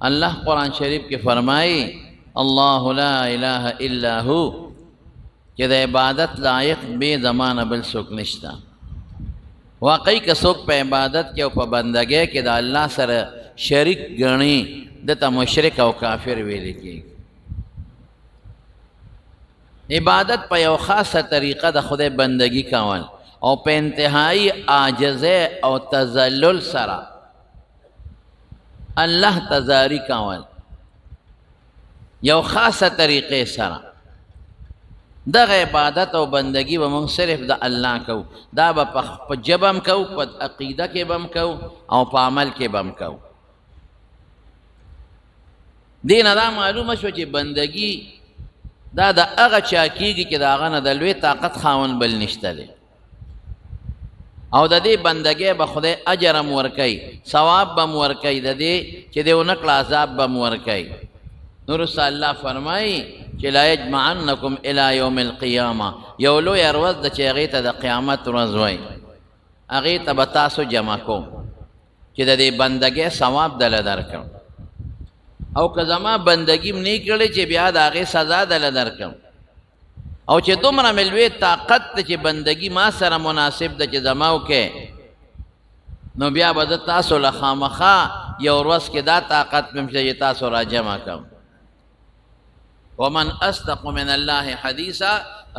اللہ قرآن شریف کے فرمائی اللہ لا الہ الا ہو کہ دا عبادت لائق بے زمان بل سوک نشتا. واقعی که څوک په عبادت کې او په بندګۍ کې د الله سره شریک ګڼي دته مشرک او کافر ویل کېږي. عبادت په یو خاصه طریقه د خدای بندگی کول او په انتهایی عاجزه او تذلل سره الله تزاری کول یو خاصه طریقې سره. دغه عبادت او بندگی به موږ صرف د الله کو، دا به په ژبه هم کو، په عقیده کې به هم کو او په عمل کې به هم کو. دې نه دا معلومه شوه چې بندگی دا د هغه چا کېږي چې د هغه نه د لوی طاقت خاوند بل نشته دی، او د دې بندګۍ به خدای اجر هم ورکوي، ثواب به هم ورکوي، د دې چې دې ونه کړه عذاب به هم ورکوي. نو وروسته الله فرمایي چې لا یجمعنکم الی یوم القیامه، یو لویه ورځ ده چې هغې ته د قیامت ورځ وایي، هغې ته به تاسو جمع کوم چې د دې بندګۍ ثواب دله درکړم، او که زما بندگی م نه کړې چې بیا د هغې سزا دله درکړم، او چې دومره مې لوی طاقت ده چې بندگی ما سره مناسب ده چې زما وکې، نو بیا به زه تاسو له خامخا یو ورځ کې دا طاقت مې شته چې تاسو را جمع کړم. ومن اصدق من الله حدیثا،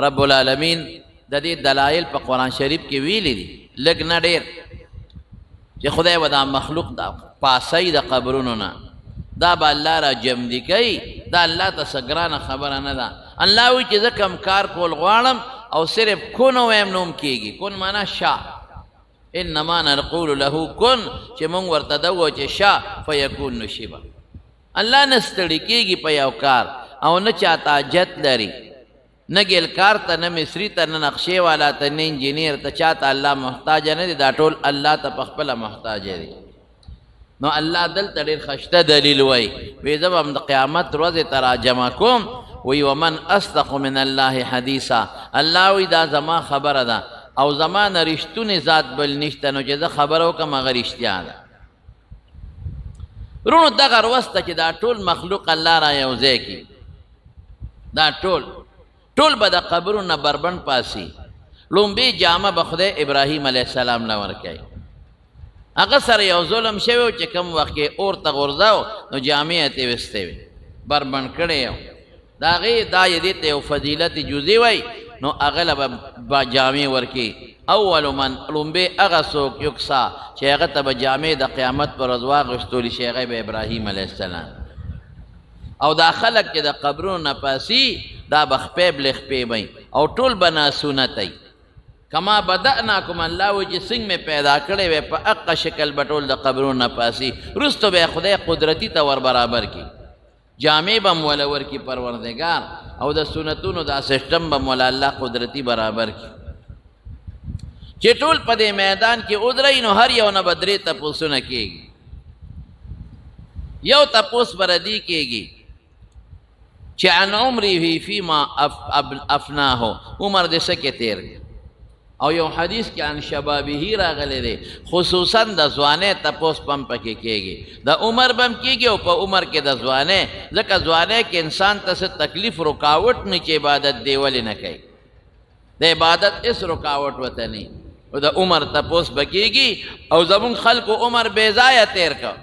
رب العالمین د دې دلایل په قرآن شریف کې ویلي دي، لږ نه ډېر، چې خدای به دا مخلوق دا پاسوي د قبرونو نه، دا به الله را جمدي کوي، دا الله ته څه ګرانه خبره نه ده. الله وایي چې زه کوم کار کول غواړم او صرف کن ویم نو هم کېږي. کن معنا شا، انما نقول له کن، چې مونږ ورته ده ووایو چې شا فیکون نو شي به. الله نه ستړي کېږي په یو کار او نه چاته حاجت لري، نه ګلکار ته، نه مصري ته، نه نقشې والا ته، نه انجینیر ته، چاته الله محتاجه نه دی، دا ټول الله ته په خپله محتاجه دی. نو الله دلته ډېر خشته دلیل وایي، وایي زه به هم د قیامت ورځې ته را جمع کوم. وایي ومن اصدق من الله حدیثا، الله وایي دا زما خبره ده او زما نه رښتونې ذات بل نشته، نو چې زه خبره وکړم هغه رښتیا ده. وروڼو دغه ورځ ته چې دا ټول مخلوق الله را یوځای کړي، دا ټول به د قبرونو نه بربند پاسي. لومبۍ جامه به خدای ابراهیم علیه السلام له ورکوي. هغه سره یو ظلم شوی و چې کوم وخت کې اور ته غورځاو نو جامې یې ترې ویستې وې، بربند کړی و. د هغې دا یې دې ته یو فضیلت جزي وایي، نو هغه له به جامې ورکړي. اول من لومبۍ هغه څوک یکسا چې هغه ته به جامې د قیامت پر ورځ واغوستلی شي، هغه به ابراهیم علیه السلام. او دا خلک چې د قبرونو نه پاسي دا به خپې بلې خپې وایي او ټول به ناسونت وي. کما بدأناکم، الله وایي چې څنګه مې پیدا کړی وی په هغه شکل به ټول د قبرونو نه پاسي. وروسته به خدای قدرتي ته ور برابر کړي، جامې به م وله ورکړي پروردګار، او د سنتونو دا سسټم به م وله الله قدرتي برابر کړي چې ټول په دې میدان کې ودرئ. نو هر یو نه به درې تپوسونه کېږي. یو تپوس به ردي کېږي چې عن عمره فیما افناه، عمر دې څه کې تېر دی. او یو حدیث کې عن شبابه راغلی دی، خصوصا د ځوانۍ تپوس پم پکې کېږي، د عمر بم کېږي او په عمر کې د ځوانۍ، ځکه ځوانۍ کې انسان ته څه تکلیف رکاوټ نه چې عبادت دی ولې نه کوي، د عبادت هېڅ رکاوټ ورته نه، او د عمر تپوس به کېږي. او زمونږ خلکو عمر بې ځایه تېر کړ،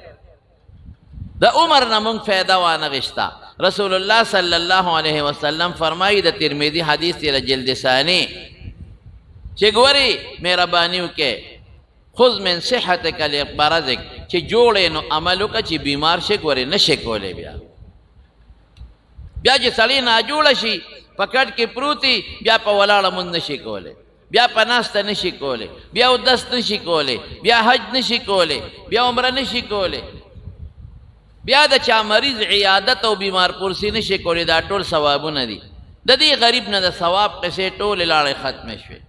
د عمر نه مونږ فایده وانغېسته. رسول الله صلی الله علیه وسلم فرمایي، د ترمذي حدیث دی جلد ثانی، چې ګورې مهرباني وکړې، خذ من صحتک لمرضک، چې جوړ یې نو عمل وکړه، چې بیمار شې ګورې نه شې کولی. بیا چې سړی ناجوړه شي، په کټ کې پروتي، بیا په ولاړه مونځ نه شي کولی، بیا په ناسته نه شي کولی، بیا اودس نه شي کولی، بیا حج نه شي کولی، بیا عمره نه شي کولی، بیا د چا مریض عیادت او بیمار پرسی نه شي کولی. دا ټول ثوابونه دي. د دې غریب نه د ثواب قصې ټولې لاړې ختمې شوې.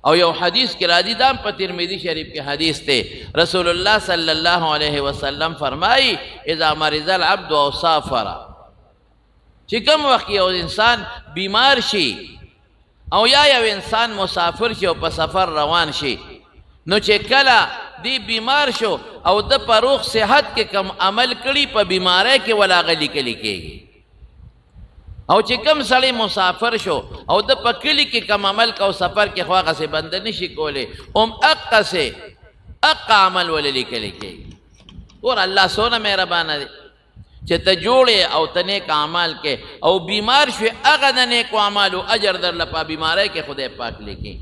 او یو حدیث کې راځي، دا په ترمذي شریف کې حدیث دی، رسول الله صلی الله علیه وسلم فرمایي اذا مرض العبد او سافر، چې کوم وخت یو انسان بیمار شي او یا یو انسان مسافر شي او په سفر روان شي، نو چې کله دی بیمار شو او د په روغ صحت کې کم عمل کړي په بیماری کې ولا غلی کلی کېږي او چې کم سړی مسافر شو او د په کلي کې کم عمل کو سفر کې خو هغسې بنده نشي کولی اقسې عمل ولې لیکلی کېږي اور الله څونه مهربانه دی چې ته جوړې او ته نیک اعمال کې او بیمار شوې هغه د نیکو اعمالو اجر درله په بیماری کې خدای پاک لیکي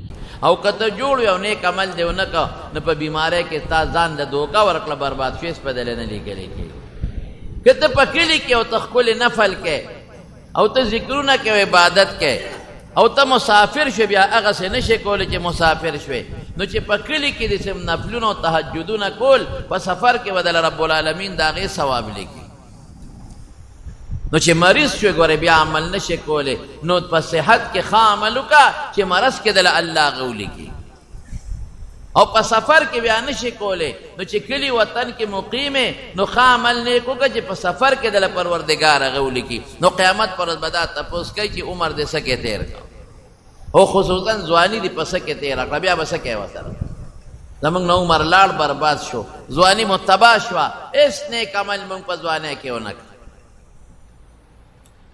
او که ته جوړ او نیک عمل دې ونه که نو په بیماری کې تا ځان د دوکه ورکړه برباد شوې سپدلې نه لیکلی کېږي که ته په کلي کې او ته ښکلې نفل کې او ته ذکرونه کې او عبادت کې او ته مسافر شوې بیا هغسې نشې کولی چې مسافر شوې نو چې په کلي کې دې سم نفلونه او تهجدونه کول په سفر کې به دله رب العالمین د هغې ثواب لیکي نو چې مریض شوې ګورې بیا عمل نشې کولی نو په صحت کې ښه عمل وکړه چې مرض کې دله الله هغه ولیکي او په سفر کې بیا نشي کولی نو چې کلي وطن کې مقیمې نو ښه عمل نیک وکړه چې په سفر کې دله پروردګار هغه ولیکي نو قیامت پر ورځ به دا تپوس کوي چې عمر دې څه کې تېر کړه او خصوصا ځواني دې په څه کې تېره کړه بیا به څه کوې ورسره زموږ نه عمر لاړ برباد شو ځواني مو تباه شوه هېڅ نیک عمل موږ په ځوانۍ کې ونه کړه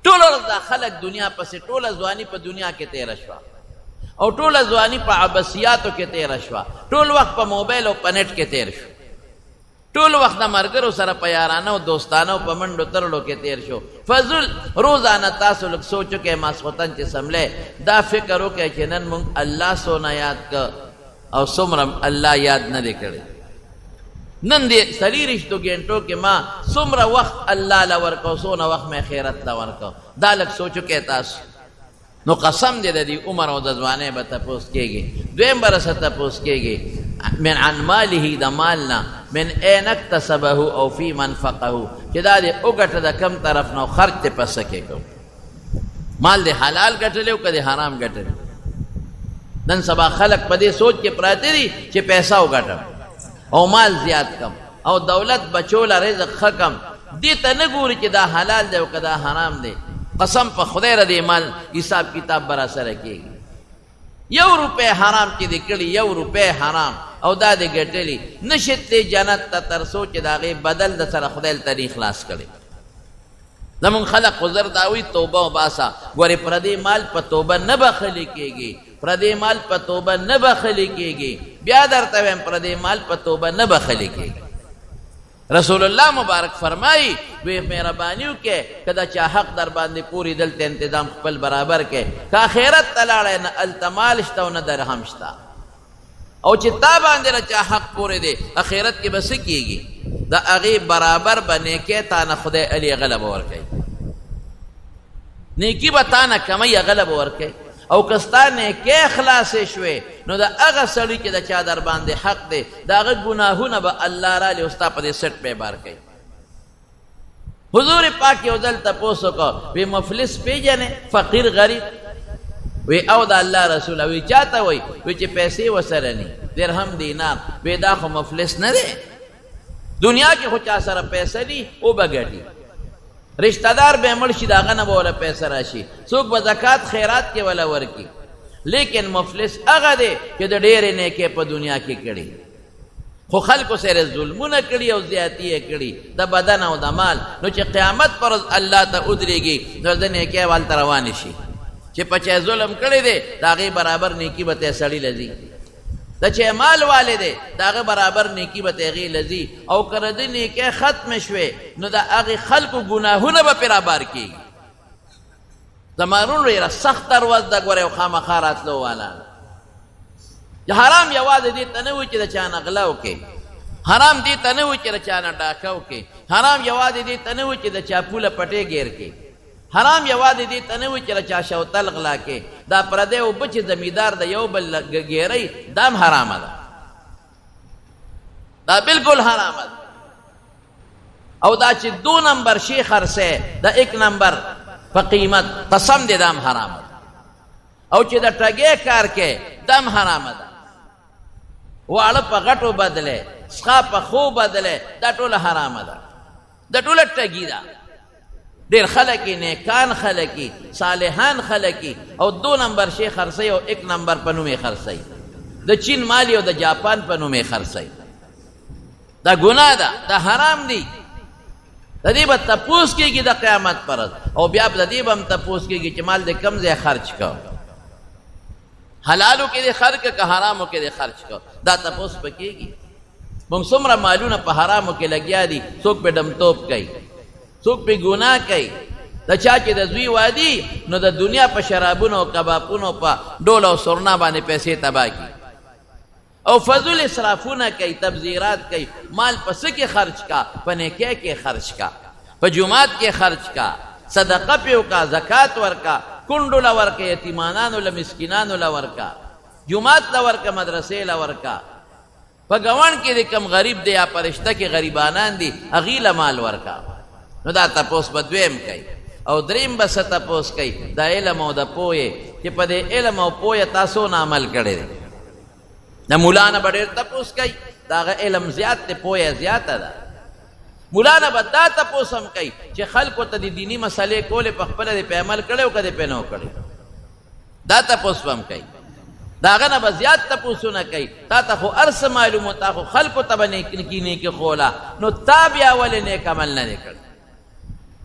ټوله ورځ دا خلک دنیا پسې ټوله ځواني په دنیا کې تېره شوه او ټوله ځواني په عبثیاتو کې تېره شوه ټول وخت په موبایل او په نټ کې تېر شو ټول وخت د ملګرو سره په یارانه او دوستانه او په منډو ترړو کې تېر شو فضل روزانه تاسو لږ سوچ وکئ ماسخوتن چې سملی دا فکر وکئ چې نن موږ الله څونه یاد که او څومره الله یاد نه دی کړی نن دې څلېرویشتو ګنټو کې ما څومره وخت الله له ورکو څونه وخت مې خیرت له ورکو دا لږ سوچ وکئ تاسو نو قسم دې د دې عمر او د ځوانۍ به تپوس کېږي دویم به رسه تپوس کېږي من عن ماله د مال نه من این اکتسبه او فی منفقه چې دا دې وګټه د کم طرف نه خرج دې په څه کې کوو مال دې حلال ګټلی او که دې حرام ګټلی نن سبا خلک په دې سوچ کې پراته دي چې پیسه وګټم او مال زیات کم او دولت بچوله رزق ښه کم دې ته نه ګوري چې دا حلال دی او که دا حرام دی قسم په خدای را دې مال حساب کتاب به را سره کېږي 1 روپۍ حرام چې دې کړي 1 روپۍ حرام او دا دې ګټلي نشت دې جنت ته تر څو چې د هغې بدل د سره خدای ته خلاص کړي زمونږ خلق خو زر دا وایي توبه وباسه ګورې پردې مال په توبه نه بخلي کېږي پردې مال په توبه نه بخلي کېږي بیا درته وایم پردې مال په توبه نه بخلي کېږي رسول الله مبارک فرمایي وی مهرباني وکړې که د چا حق در باندې پورې دلته انتظام خپل برابر کې که آخرت ته لاړی نه هلته مال شته او نه درهم شته او چې تا باندې د چا حق پورې دی آخرت کې به څه کېږي د هغې برابر به نیکۍ تا نه خدای علي هغه له به ورکوي نیکي به تا نه کمی هغه له به ورکوي او که ستا نیکۍ خلاصې شوې نو د هغه سړي چې د چا در باندې حق دی د هغه ګناهونه به الله رالی او ستا په دې سټ پې بار کوي حضور پاک یو ځل تپوس وکړه وی مفلس پېژنې فقیر غریب وی او د الله رسوله وی چاته وی وی چې پیسې ورسره ني درهم دینار وی دا خو مفلس نه دی دنیا کې خو چا سره پیسه دي او به ګټي رشتہ دار به مړ شي د هغه نه به وله پیسه راشي څوک به زکات خیرات کې وله ورکي لیکن مفلس هغه دی چې د ډېرې نیکۍ په دنیا کې کړي خو خلکو سره ظلمونه کړي او زیاتي یې کړي د بدن او د مال نو چې قیامت پر ورځ الله ته ودرېږي نو د نیکۍ والته روانې شي چې په چا ظلم کړی دی د هغې برابر نیکي به ته سړي لځي د چې مال والے دی د هغه برابر نیکي به ته هغې لځي او که د نیکۍ ختمې شوې نو د هغې خلکو ګناهونه به پرې رابار کېږي زمانونو ډېره سخته ورځ ده ګورې او خامخا راتلو والا حرام یوازې دې ته نه وي چې د چا نه غله وکړې حرام دې ته نه وي چې د چا نه ډاکه وکړې حرام یوازې دې ته نه وي چې د چا پوله پټې ګیر کړې حرام یوازې دې ته نه وي چې د چا شوتل غلا کې دا پردی اوبه چې زمیندار د یو بل ګیرئ دا هم حرامه ده دا بالکل حرامه ده او دا چې 2 نمبر شي خرڅی د 1 نمبر په قیمت قسم دې دا هم حرامه ده او چې د ټګۍ کار کې دا هم حرامه ده واړه په غټو بدلې څښا په خو بدلې دا ټوله حرامه ده دا ټوله ټګي ده ډېر خلک یې نیکان خلک یې صالحان خلک یې او 2 نمبر شی خرڅوي او 1 نمبر په نوم یې خرڅوي د چین مال او د جاپان په نوم یې خرڅوي دا گناہ دا دا حرام دی دا دی با تپوس کی گی دا قیامت پرد او بیا دا دی با ہم تپوس کی گی چی مال دے کم زی خرچ کا حلالو کے دے خرچ کا حرامو کے دے خرچ کا دا تپوس پا کی گی مونگ سمرا مالونا پا حرامو کے لگیا دی سوک پہ ڈمتوب کئی سوک پہ گناہ کئی دا چاچے دا زوی وادی نو دا دنیا پا شرابونو کباپونو پا ڈولا و سرنا بانے پیسے تباہ کی او فضل اسرافونہ کئی تبذیرات کئی مال پس کے خرچ کا پنیکے کے خرچ کا پا جماعت کے خرچ کا صدقہ پیو کا زکاة ورکا کنڈو لورکا یتیمانانو لمسکنانو لورکا جماعت لورکا مدرسے لورکا پا گوان کے دے کم غریب دے یا پرشتہ کے غریبانان دی اغیل مال ورکا نو دا تپوس بدویم کئی او دریم بس تپوس کئی دا علم او دا پوئے کہ پا دے علم او پوئے تاسو نعمل کردے دے دا مولانا بڑیر تپوس کئی دا غا علم زیاد تے پوئے زیاد دا مولانا با دا تپوس ہم کئی چھ خلقو تا دی دینی مسئلے کولے پخپل دے پہ عمل کرے او کدے پہ نو کرے دا تپوس ہم کئی دا غا با زیاد تپوسو نا کئی تا تا خو ارس معلومو تا خو خلقو تا با نیکی نیکی خولا نو تا بیا والے نیک عمل نہ دے کرے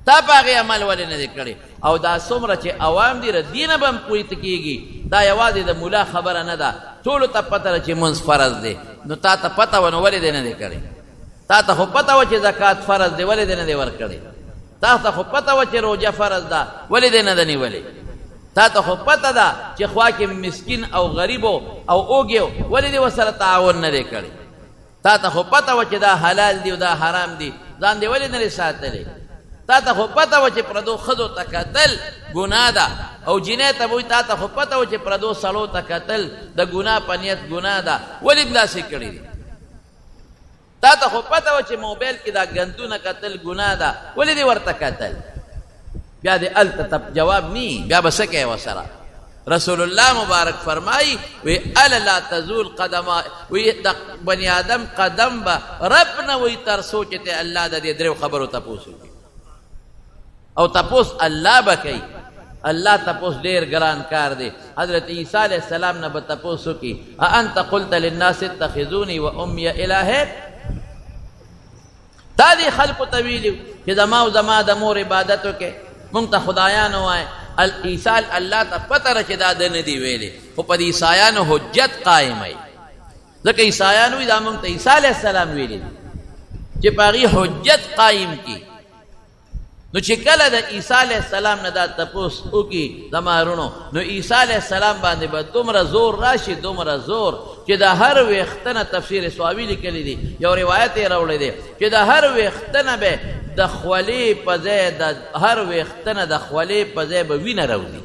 تا پاگے عمل والے نہ دے کرے او دا سمرا چے عوام دی ردین بم پویت کیگی دا یوازی دا مولا خبر نہ دا طولو تا پتہ رچے منز فرض دے نو تا تا پتہ ونو والے دے نہ دے کرے تا تا خو پتہ وچے زکاة فرض دے والے دے نہ دے ور کرے تا تا خو پتہ وچے روجہ فرض دا والے دے نہ دنی والے تا تا خو پتہ دا چے خواہ مسکین او غریبو او اوگیو والے دے وسر تعاون نہ دے کرے تا تا خو پتہ وچے دا حلال دی و دا حرام دی زان دے والے نہ دے ساتھ لے تا تا خو پتہ وچے پردو خدو تکتل گناہ دا او جنہ تبوی تا تا خو پتہ وچے پردو سلو تکتل دا گناہ پنیت گناہ دا ولید دا سکڑی دی تا تا خو پتہ وچے موبیل کی دا گندو نکتل گناہ دا ولید ور تکتل بیا دے التتب جواب نی بیا بسکے وسرا رسول اللہ مبارک فرمائی وی الا تزول قدم وی بنی آدم قدم با رب نہ وی تر سوچتے اللہ دا دے درو خبرو تپوسو او تپوس اللہ بکی اللہ تپوس دیر گران کار دے حضرت عیسیٰ علیہ السلام نے بتپوسو کی انت قلت للناس اتخذونی و امی الہے تا دی خلق طویلی کہ زماو زما دمور عبادتو کے منگتا خدایانو آئے عیسیٰ اللہ تا پتہ رچے دا دن دی ویلے خو پا دی عیسائیانو حجت قائم آئی ذکر عیسائیانو دا منگتا عیسیٰ علیہ السلام ویلے چی پاگی حجت قائم کی نو چی کل دا عیسیٰ علیہ السلام نے دا تپوس او کی زمارونو نو عیسیٰ علیہ السلام باندے با دومرا زور راشی دومرا زور چی دا ہر ویختنا تفسیر سواوی لکلی دی یو روایت روڑے دے چی دا ہر ویختنا بے دا خوالی پزے دا ہر ویختنا دا خوالی پزے با وین رو دی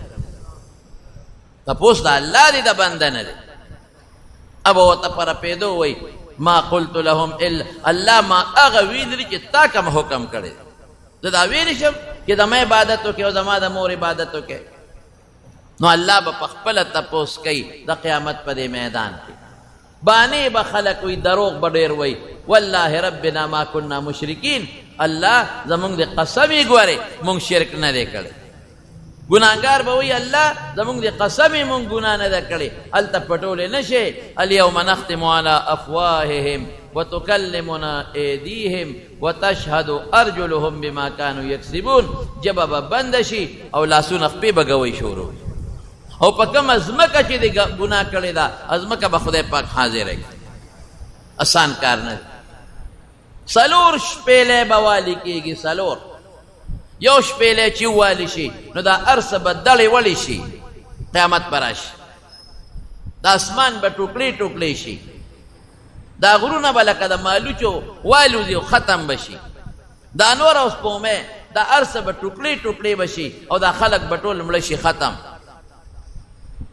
تپوس دا اللہ دی دا بندن دی اب وہ تپر پیدو وی ما قلت لهم اللہ ما اغوین لی چی تا کم حکم کرے دا ویلشم کہ دا میں عبادتو کے او دا ما دا مور عبادتو کے نو اللہ با پخپل تپوس کئی دا قیامت پا دے میدان کی بانے با خلق وی دروغ بڑیر وی واللہ ربنا ما کننا مشرکین اللہ زمونگ دے قسمی گوارے مونگ شرک نہ دے کرے گناہگار بوئی اللہ زمونگ دے قسمی مونگ گناہ نہ دے کرے التا پٹولے نشے الیوم نختم علی افواہہم وتکلمنا ایدیہم وتشہد ارجلہم بما کانوا یکسبون جب بندشی او لاسون اخپی بگوئی شورو او پا کم ازمکا چی دے گناہ کرے دا ازمکا بخدای پاک حاضر ہے آسان کارنا سلور شپیلے بوالی کی گی سلور یو شپیلے چی والی شی نو دا ارس بدلی ولی شی قیامت پراش دا اسمان با ٹوکلی ٹوکلی شی دا غرون بلکا دا مالوچو والو دیو ختم بشی دا نور اس پومے دا ارس با ٹوکلی ٹوکلی بشی او دا خلق بطول ملشی ختم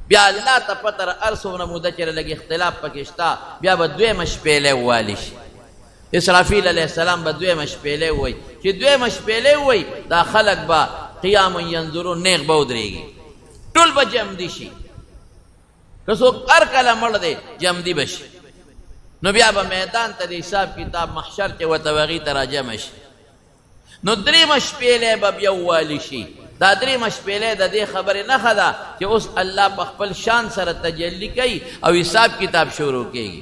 بیا اللہ تا پتر ارسو نمودہ چر لگی اختلاف پکشتا بیا با دوے مشپیلے والی شی اسرافیل علیہ السلام با دوے مشپیلے ہوئی چی دوے مشپیلے ہوئی دا خلق با قیام ینظرون نیغ باود ریگی ٹول با جمدی شی کسو ارکلا مرد جمدی بشی نو بیا با میدان تا دی حساب کتاب محشر چے و توغی ترا جمش نو دری مشپیلے با بیو والی شی دا دری مشپیلے دا دی خبر نخدا کہ اس اللہ پا خپل شان سر تجلی کئی او حساب کتاب شروع کی گی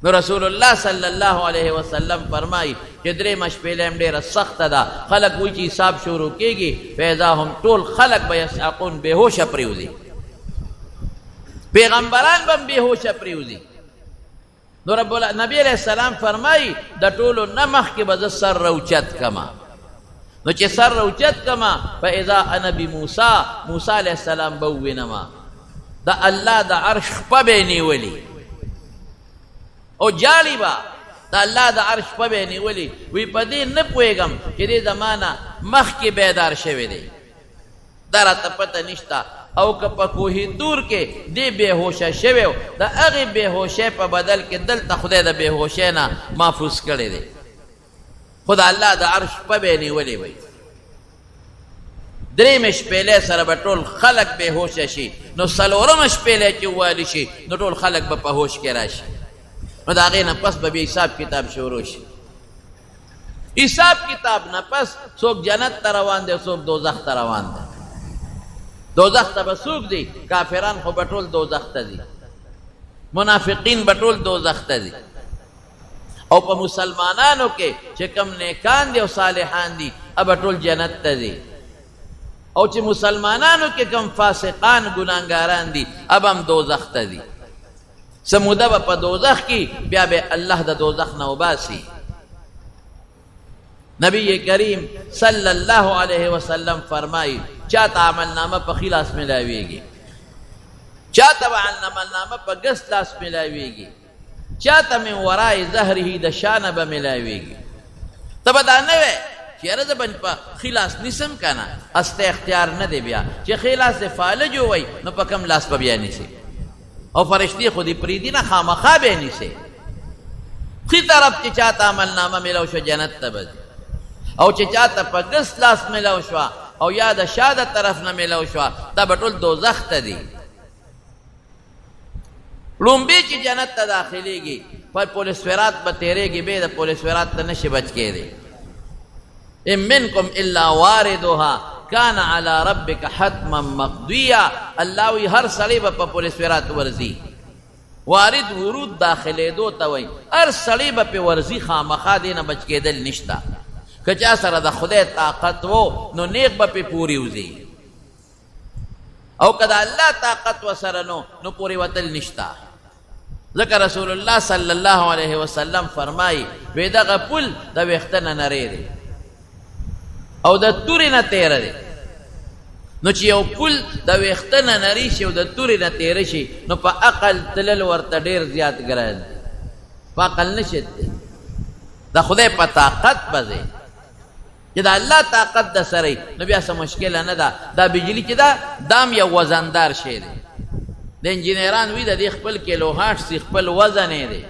نو رسول الله صلی الله علیه وسلم فرمای چې درې مشپېلې هم ډېره سخته ده خلک وایي چې حساب شروع کېږي فاذا هم ټول خلک به یسعقون بېهوشه پرېوځي پیغمبران به هم بېهوشه پرېوځي نو نبی علیہ السلام فرمای د ټولو نه مخکې به زه سر روچت کما نو چې سر روچت کما فاذا انا بموسی موسی علیہ السلام به ووینما د الله د عرش خپه به یې نیولي او جالی با د الله د عرش خپه به یې نیولي وی په دې نه پوهېږم چې دې زمانه مخکې بیدار شوی دی دا راته پته نشته او که په کوهي تور کې دې بېهوشه شوی و د هغې بېهوشۍ په بدل کې دلته خدای د بېهوشۍ نه محفوظ کړی دی خو د الله د عرش شپه به یې نیولې وی درېیمې شپېلۍ سره به ټول خلک بېهوشه شي نو څلورمه شپېلۍ چې ووالي شي نو ټول خلک به په هوش کې راشي نو د هغې نه پس به بیا حساب کتاب شروع شي حساب کتاب نه پس څوک جنت ته روان دی څوک دوزخ ته روان دی دوزخ ته به څوک دی کافران خو به ټول دوزخ ته ځي منافقین به ټول دوزخ ته ځي او په مسلمانانو کې چې کم نیکان دي او صالحان دي به ټول جنت ته ځي او چې مسلمانانو کې کم فاسقان ګناهګاران دي هم دوزخ ته ځي څه موده به په دوزخ کې بیا به الله د دوزخ نه وباسي نبی کریم صلی الله علیه وسلم فرمایي چاته عملنامه په ښي لاس میلاویږي چاته به عملنامه په ګس لاس میلاویږي چاته من ورای ظهره د شانه به میلاویږي ته به دا نه وی چې یاره زه به په ښي لاس نیسم که نه استه اختیار نه دی بیا چې ښي لاس د فالج ووی نو په کم لاس به بیا نیسي او فرشتې خو دې پرېږدي نه خامخا به یې نیسي ښي طرف چې چاته عملنامه میلاو شوه جنت ته به او چې چاته په ګس لاس میلاو شوه او یا د شا د طرف نه میلاو شوه دا به ټول دوزخ ته دي لومبې چې جنت ته داخلېږي پر پولیس فرات به تېرېږي بې د پولیس فرات ته نشي بچ کېدی ان منکم الا واردها کان علی ربک حتما مقضیه الله وی هر سړی به په پولیس فرات ورځي وارد ورود داخلېدو ته وایي هر سړی به پې ورځي خامخا دې نه بچ کېدل نشته که چا سره د خدای طاقت و نو نیغ به پې پورې وځي او که د الله طاقت ورسره نو پورې وتل نشته ځکه رسول الله صلی الله علیه وسلم فرمایي وی دغه پل د ویښته نه نری دی او د تورې نه تیره دی نو چې یو پل د ویښته نه نری شي او د تورې نه تیره شي نو په عقل تلل ورته ډېر زیات ګران دی په عقل نشي د خدای په طاقت به ځې چې د الله طاقت د سره نو بیا څه مشکله نه ده دا بجلي چې ده دام یو وزندار شی دی د انجینران وي د دې خپل کیلوهاټ سي خپل وزن دی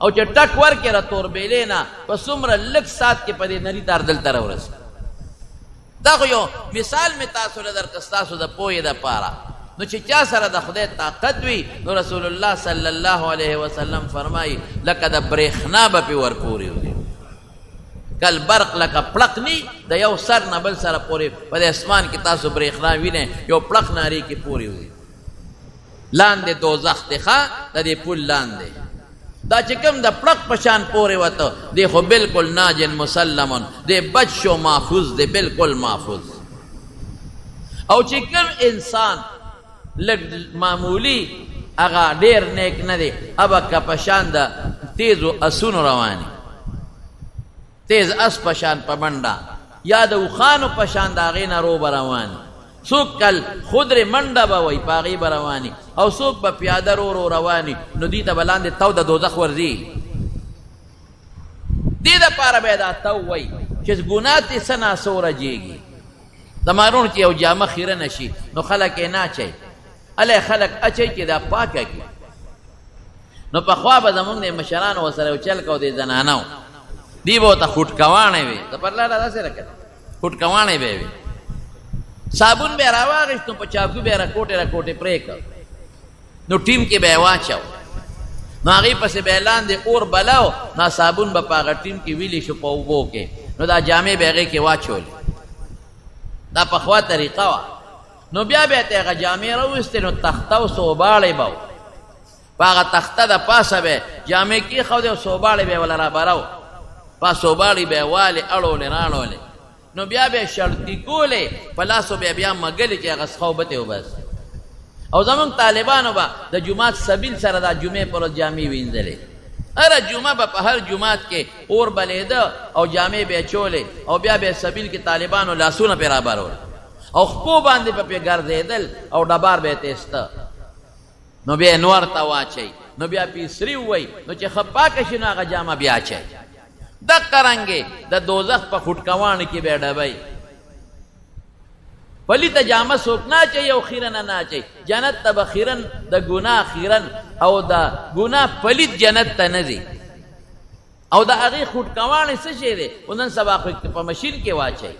او چې ټک ورکړې را توربیلې نه په څومره لږ ساعت کې په دې نري تار دلته راورسي دا خو یو مثال مې تاسو له درکړه ستاسو د پوهې دپاره نو چې چا سره د خدای طاقت وي نو رسول الله صلی الله علیه وسلم فرمایي لکه د برېښنا به پې ورپورې وي کل برق لکه پړق نی د یو سر نه بل سره پورې په دې اسمان کې تاسو برېښنا وینئ یو پړق نارې کې پورې وي لاندې دوزخ دی ښه د دې پل لاندې دا چې کوم د پړق په شان پورې وته دی خو بالکل ناجن مسلمون دی بچ شو محفوظ دی بالکل محفوظ او چې کوم انسان لږ معمولی هغه ډېر نیک نه دی هغه که په شان د تیزو اسونو رواني تیز اس په شان په منډه یا د اوښانو په شان د هغې نه رو به رواني څوک کل خودرې منډه به وایي په هغې به رواني او څوک به پیاده رو رواني نو دوی ته به لاندې تو د دوزخ ورځي دې دپاره به یې دا تو وایي چې ګناه تې څه ناڅه ورجېږي د مارونو چې یو جامه خیره نه شي نو خلک یې نه اچوي هلی خلک اچوي چې دا پاکه کړي نو پخوا به زمونږ د مشرانو ورسره یو چل کو د زنانو دی به ورته خوټکواڼې وي د پر لاره داسې راکړه خوټکواڼې به یې وي صابون به یې راواخېست نو په چاقو به یې راکوټې پرې کړ نو ټیم کې به یې واچو نو هغې پسې به یې لاندې اور بلاو نو صابون به په هغه ټیم کې ویلی شو په اوبو کې نو دا جامې به یې هغې کې واچولې دا پخوا طریقه وه نو بیا به یې ته هغه جامې راویستې نو تخته او سوباړې به پاغه تخته د پاسه به جامې کېښودې او صوباړې به یې وله را براو پا صوباړې به یې والې اړولې راړولې نو بیا به یې شړکي کولې په لاسو به یې بیا مګلې چې هغه څخوبتې وباسي او زمونږ طالبانو به د جومات سبیل سره دا جمعې پر ورځ جامې وینځلې هره جمعه به په هر جومات کې اور بلیده او جامې به یې چولې او بیا به یې سبیل کې طالبانو لاسونه پرې رابرول او خپو باندې په پې ګرځېدل او ډبار به یې تیسته نو بیا یې نور ته واچئ نو بیا پیسري ووئ نو چې ښه پاکه شي نو هغه جامه بیا اچئ دقه رنګې د دوزخ په خټکوانو کې به یې ډبئ پلیته جامه څوک نه اچوي او خیرنه نه اچوي جنت ته به خیرن د ګناه خیرن او د ګناه پلیت جنت ته نه ځي او د هغې خټکواڼې څه شی دی خو نن سبا خو په مشین کې واچوي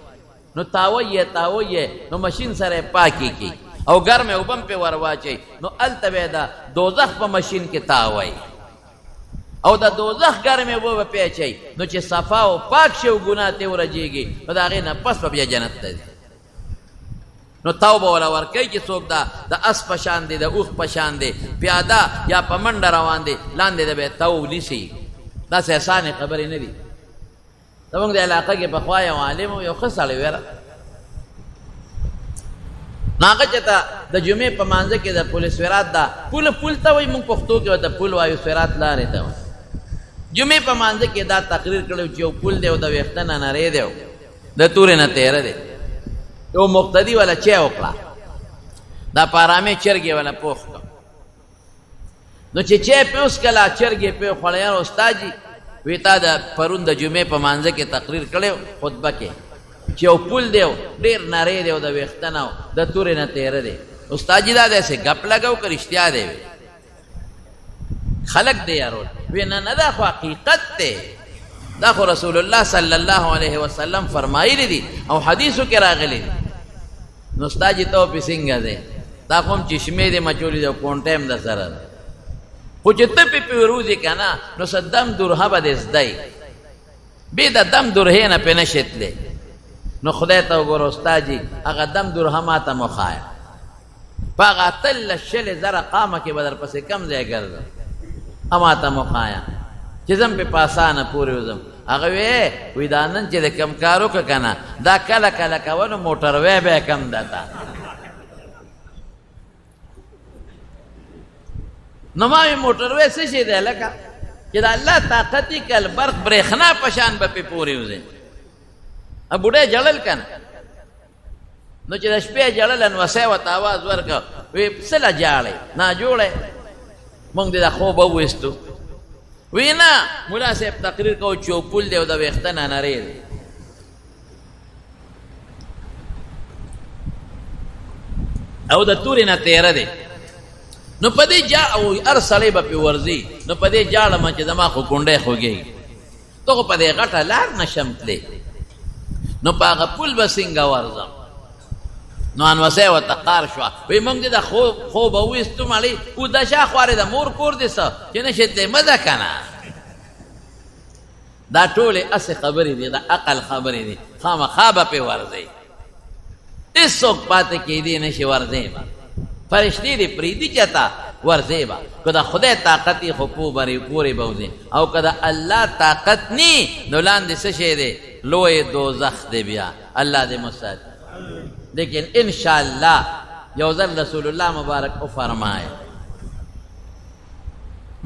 نو تاوی یې نو مشین سره یې پاکې کړي او ګرمې اوبه هم پې ور واچوي نو هلته به یې د دوزخ په مشین کې تاوی او د دوزخ ګرمې اوبه به پې اچوي نو چې صفا او پاک شي او ګناه ترې ورجېږي نو د هغې نه پس به بیا جنت ته ځي نو تاو به وله ورکوي چې څوک د اس په شان دی د اوښ په شان دی پیاده یا په منډه روان دی لاندې د به یې تاو نیسي داسې اسانې خبرې نه دي زمونږ د علاقه کې پخوا یو عالم و یو ښه سړی ویره نو هغه چې ته د جمعې په مانځه کې د پل سورات دا پل ته وایي مونږ پښتو کې ورته پل وایو سورات لارې ته وایي جمعې په مانځه کې دا تقریر کړی چې یو پل دی او د ویښته نه نری دی د تورې نه تیره دی یو مقتدي والا چی وکړه دا پارامې چرګې والا پوخ کړه نو چې چی پې وڅکله چرګې پې وخوړه یاره استاد جي وی تا د پرون د جمعې په مانځه کې تقریر کړی خطبه کې چې یو پل دی ډېر نری دی او د ویښته نه د تورې نه تیره دی استاد جي دا داسې ګپ لګو که رښتیا دی خلق دی یارول وی نه دا خو حقیقت دی دا خو رسول الله صلی الله علیه وسلم فرمایلی دي او حدیثو کې راغلی دي نو استاد جي ته پې څنګه دی دا خو هم چشمې دی مچولي دی او کونټه هم د سره ده خو چې ته پې وروځې که نه نو څه دم درهه به دې زدی بې د دم درهې نه پې نه شتلی نو خدای ته وګوره استاد جي هغه دم درهه ما ته مخایه په هغه اتلس شلې زره قامه کې به در پسې کم ځای ګرځم ما ته مخایه چې زم پې په اسانه پورې وځم هغه وی دا نن چې د کم کار وکړه که نه دا کله کله کوه نو موټروی به یې کم ده تا نو ما وی موټروی څه شی دی لکه چې د الله طاقت یې کل برق برېښنا په شان به پې پورې وځې بوډۍ جړل که نه نو چې د شپې جړل انوسی ورته اواز ورکړه وی څه له جاړئ ناجوړی مونږ دې د خوبه وویستو وی نه ملا صاحب تقریر کو چې یو پل دی او د ویښته نه نری دی او د تورې نه تیره دی نو په دې او هر سړی به پې ورځي نو په دې جاړمه چې زما خو کونډی خوږېږي ته خو په دې غټه لار نشم تللی نو په هغه پل به څنګه ورځم نو انوسی ورته قار شوه وی مونږ دې د خوبه وویستو مړی اوده شا خوارې د مور کور دې څه چې نه شتلی مه ده که نه دا ټولې هسې خبرې دي د عقل خبرې دي خامخا به پې ورځئ هېڅوک پاتې کېدی نه شي ورځئ به فرشتې دې پرېږدي چې ته ورځئ به که د خدای طاقت یې خو پورې به وځې او که د الله طاقت نی نو لاندې څه شی دی لوی دوزخ دی بیا الله دې مساعد لیکن انشاءاللہ یو ځل رسول الله مبارک او فرمایه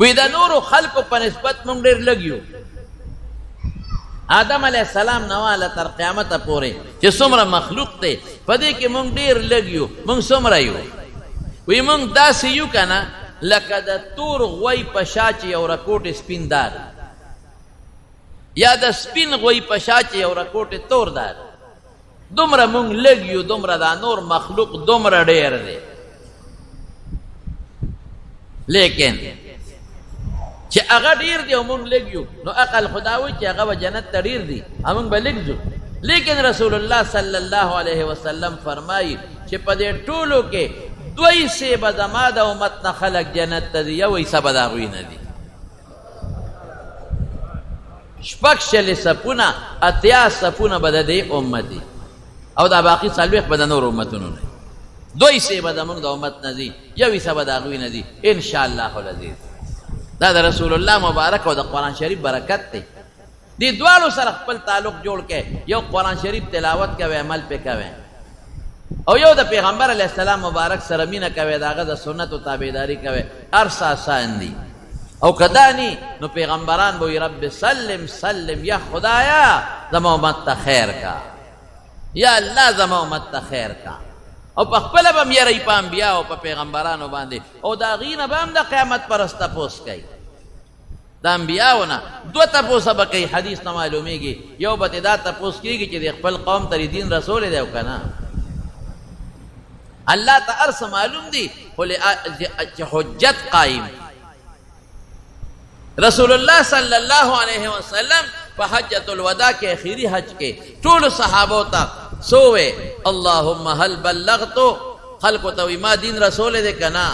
وی د نورو خلقو په نسبت مونږ ډېر لږ یو آدم علیه السلام نه واله تر قیامته پورې چې څومره مخلوق دی په دې کې مونږ ډېر لږ یو مونږ څومره یو وی مونږ داسې یو که نه لکه د تور غوی په شا چې یو رکوټ سپین دار یا د سپین غوی په شا چې یو رکوټ تور دار دومره مونږ لږ یو دومره دا نور مخلوق دومره ډېر دی لیکن چې هغه ډېر دی او مونږ لږ یو نو عقل خدا وایي چې هغه به جنت ته ډېر دي مونږ به لږ ځو لیکن رسول الله صلی الله علیه وسلم فرمایي چې په دې ټولو کې دوی حصې به زما د امت نه خلک جنت ته ځي یو حصه به د هغوی نه دي شپږ شلې صفونه اتیا صفونه به د دې امت دي او دا باقي څلوېښت به د نورو امتونو نه دوی سی به زمونږ د امت نه ځي یو حصه به د هغوی نه ځي انشاءالله العزیز. دا د رسول الله مبارک او د قرآن شریف برکت دی. دې دواړو سره خپل تعلق جوړ کړئ. یو قرآن شریف تلاوت کوئ، عمل پې کوئ، او یو د پیغمبر علیه السلام مبارک سره مینه کوئ، د هغه د سنتو تابعداري کوئ. هر څه آسان دي. او که دا نی نو پیغمبران به وي رب سلم سلم، یا خدایا زما امت ته خیر کا، یا الله زما امت ته خیر کا. او په خپله به م یری په انبیا او په پیغمبرانو باندې، او د هغې نه به هم د قیامت پرست تپوس کوي. د انبیاو نه دوه تپوسه به کوي. حدیث نه معلومیږي. یو به دا تپوس کېږي چې د خپل قوم ته دین رسولی دی او که نه. الله ته هر څه معلوم دي، خو چې حجت قایم. رسول الله صلی الله علیه وسلم په حجۃ الوداع کې اخیری حج کې ټولو صحابو ته سووې اللهم هل بلغتو، خلکو ته وي ما دین رسولی دی که نه؟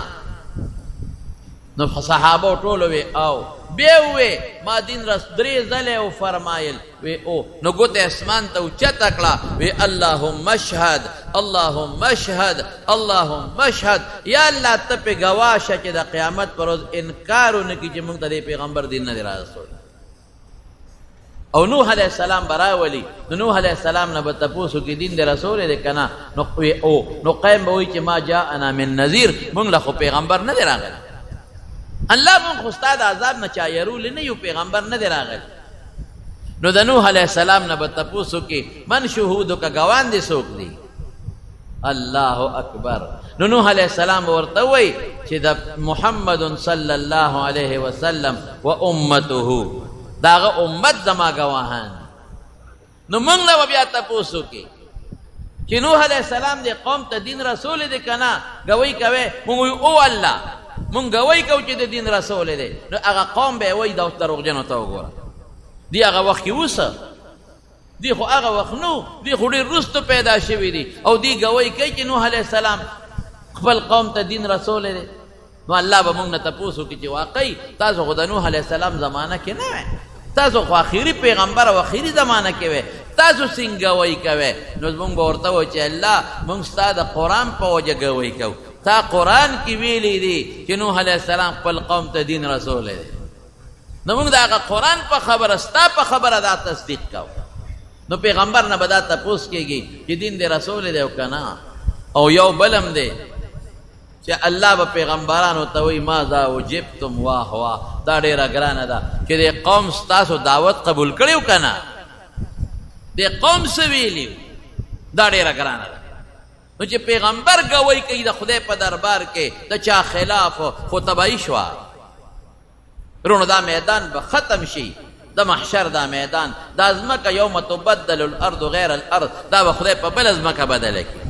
نو صحابو ټولو وی او بیا وی ما دین درې ځلې او فرمایل وی او نو ګوتې اسمان ته اوچته کړه وی اللهم اشهد اللهم اشهد اللهم اشهد، یا الله ته پې ګواه شه چې د قیامت پر ورځ انکار ونه کړي چې موږ ته د پیغمبر دین نه دی راسولی. او نوح علیه السلام به راولي، نو نوح علیه السلام نه به تپوس وکړي دین د رسولی دی که نه؟ نو قیم به وایي چې ما جاءنا من نذیر، موږ له خو پیغمبر نه دی راغلی. الله مونږ خو ستا د عذاب نه چا یرولی نه یو، پیغمبر نه دی راغلی. نو د نوح علیه السلام نه به تپوس وکړي من شهودک، ګوان دې څوک دی؟ الله اکبر. نو نوح علیه السلام به ورته وایي چې د محمد صلی الله علیه وسلم و امته، د هغه امت زما ګواهان. نو موږ نه به بیا تپوس وکړي چې نوح علیه السلام دې قوم ته دین رسولی دی که نه؟ ګوی کوې؟ مونږ وایو او الله مونږ ګوی کوو چې د دین رسولی دی. نو هغه قوم به یې وایي دا دروغجنو ته وګوره، دی هغه وخت کې اوسه، دی خو هغه وخت نو، دی خو ډېر وروسته پیدا شوي دي، او دی ګوی کوي چې نوح علیه السلام خپل قوم ته دین رسولی دی. نو الله به مونږ نه تپوس وکړي چې واقعي تاسو خو د نوح علیه السلام زمانه کې نه وی، تاسو خو آخري پیغمبر او آخري زمانه کې وی، تاسو څنګه ګوی کوئ؟ نو مونږ به ورته وایو چې الله مونږ ستا د قرآن په وجه ګوی کوو. تا قرآن کی ویلی دی کہ نوح علیہ السلام خپل قوم ته دین رسول دی. نو موږ د هغه قرآن په خبره ستا په خبره دا تصدیق کوو. نو پیغمبر نه به دا تپوس کېږي چې دین د رسول دی او که نه؟ او یو بلم دی چې الله به پیغمبرانو ته وایي ماذا اجبتم، واه واه دا ډېره ګرانه ده چې د قوم ستاسو دعوت قبول کړی و که نه؟ د قوم څه ویلي دا ډېره ګرانه ده. نو چې پیغمبر ګوی کوي د خدای په دربار کې د چا خلاف، خو تباهي شوه. رونو دا میدان به ختم شي، د محشر دا میدان، دا ځمکه یوم تبدل الارض غیر الارض، دا به خدای په بله ځمکه بدله کړي.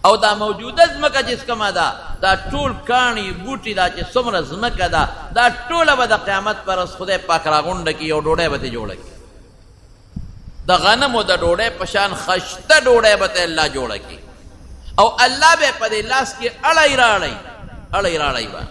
او دا موجوده ځمکه چې کومه ده، دا ټول کاڼي بوټي دا چې څومره ځمکه ده، دا ټوله به د قیامت پر ورځ خدای پاک راغونډه کړي، یو ډوډۍ به ترې جوړه کړي. د غنمو د ډوډۍ په شان خشته ډوډۍ به ته الله جوړه کړي، او الله به په دې لاس کې اړی راړی به.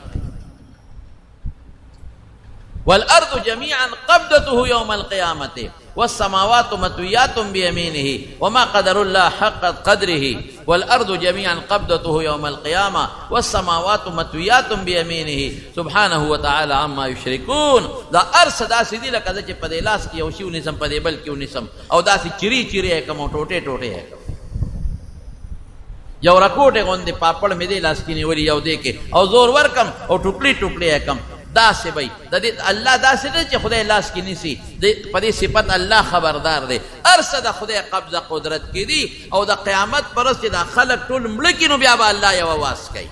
والارض جميعا قبضته يوم القيامة والسماوات مطويات بيمينه وما قدر الله حق قدره. والارض جميعا قبضته يوم القيامة والسماوات مطويات بيمينه سبحانه وتعالى عما يشركون. دا ارس داسې دي لکه زه چې په دې لاس کې یو شی ونیسم، په دې بل کې ونیسم، او داسې چیرې یې کړم او ټوټې یې کړم. یو رکوټې غوندې پاپړ مې دې لاس کې نیولي یو دې کې، او زور ورکم او ټوکړې یې کړم. داسې به د دې الله داسې نه چې خدای لاس کې نیسي، په دې صفت الله خبردار دی. هر څه د خدای قبضه قدرت کې دي، او د قیامت پر ورځ چې دا خلک ټول مړه کړي نو بیا به الله یو اواز کوي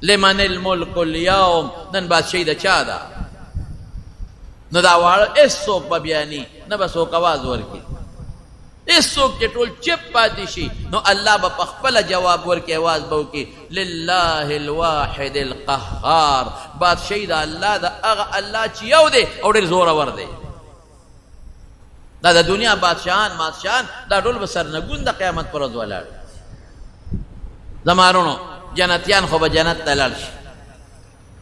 لمن الملک اليوم، نن بادشاهي د چا ده؟ نو دا واړه هېڅوک به بیا نه به څوک اواز ورکړي، هېڅوک چې ټول چپ پاتې شي. نو الله به په خپله جواب ورکړي، اواز به وکړي لله الواحد القهار، بادشاهي د الله د هغه الله چې یو دی او ډېر زورور دی. دا د دنیا بادشاهان دا ټول به سرنګون د قیامت پر ورځ ولاړ. زما رونو جنتیان خو به جنت ته لاړ شي،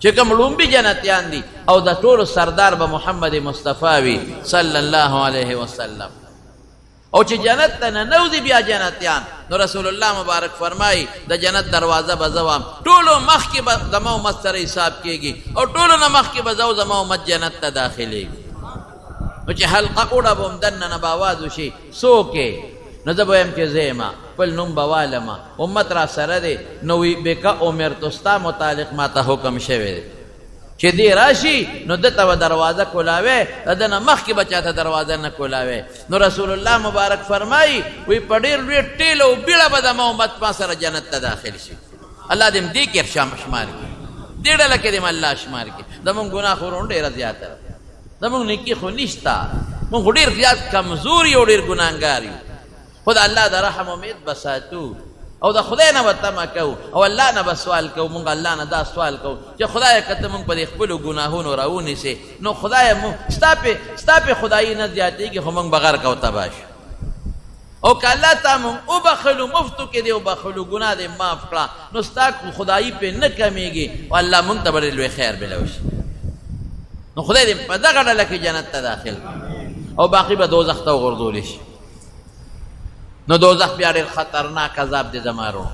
چې کوم لومبي جنتیان دي، او د ټولو سردار به محمد مصطفی وي صلی الله علیه وسلم. او چې جنت ته ننوځي بیا جنتیان، نو رسول الله مبارک فرمایي د جنت دروازه به زوام، ټولو مخکې به زما امت سره حساب کېږي او ټولو نه مخکې به زو زما امت جنت ته داخلېږي. نو چې حلقه اوړه به هم دننه به آواز وشي څوک یې، نو زه به وایم چې زه یم، خپل نوم به والمه، امت را سره دی. نو وی بکه امرتو ستا متعلق ما ته حکم شوی دی چې دی راشي نو ده ته به دروازه کولاوی، د ده نه مخکې به چاته دروازه نه کولاوی. نو رسول الله مبارک فرمایي وی په ډېر لوی ټیل او بیړه به زما امت ما سره جنت ته داخل شي. الله دې م دې کې شمار کړي، دې ډله کې دې م الله شمار کړي. زمونږ ګناه خو روڼ ډېره زیاته ده، زمونږ نیکي خو نشته، مونږ خو ډېر زیات کمزور یو، ډېر ګناهګار یو. خو د الله د رحم امید به ساتو او د خدای نه به تمه کوو او الله نه به سوال کوو. مونږ الله نه دا سوال کوو چې خدایه که ته مونږ په دې خپلو ګناهونو راونیسې نو خدایه ستا پې خدایي نه زیاتېږي، خو مونږ به غرق او تباه شو. او که الله تا مونږ وبخلو، مفتو کې دې وبخلو، ګناه دې معاف کړه، نو ستا خدایي پې نه کمیږي او الله مونږ ته به ډېر لوی خیر بلوشي. نو خدای دې په دغه ډله کې جنت ته داخل او باقي به دوزخ ته وغورځولی شي. نو دوزخ بیا ډېر خطرناک عذاب دی زمارو.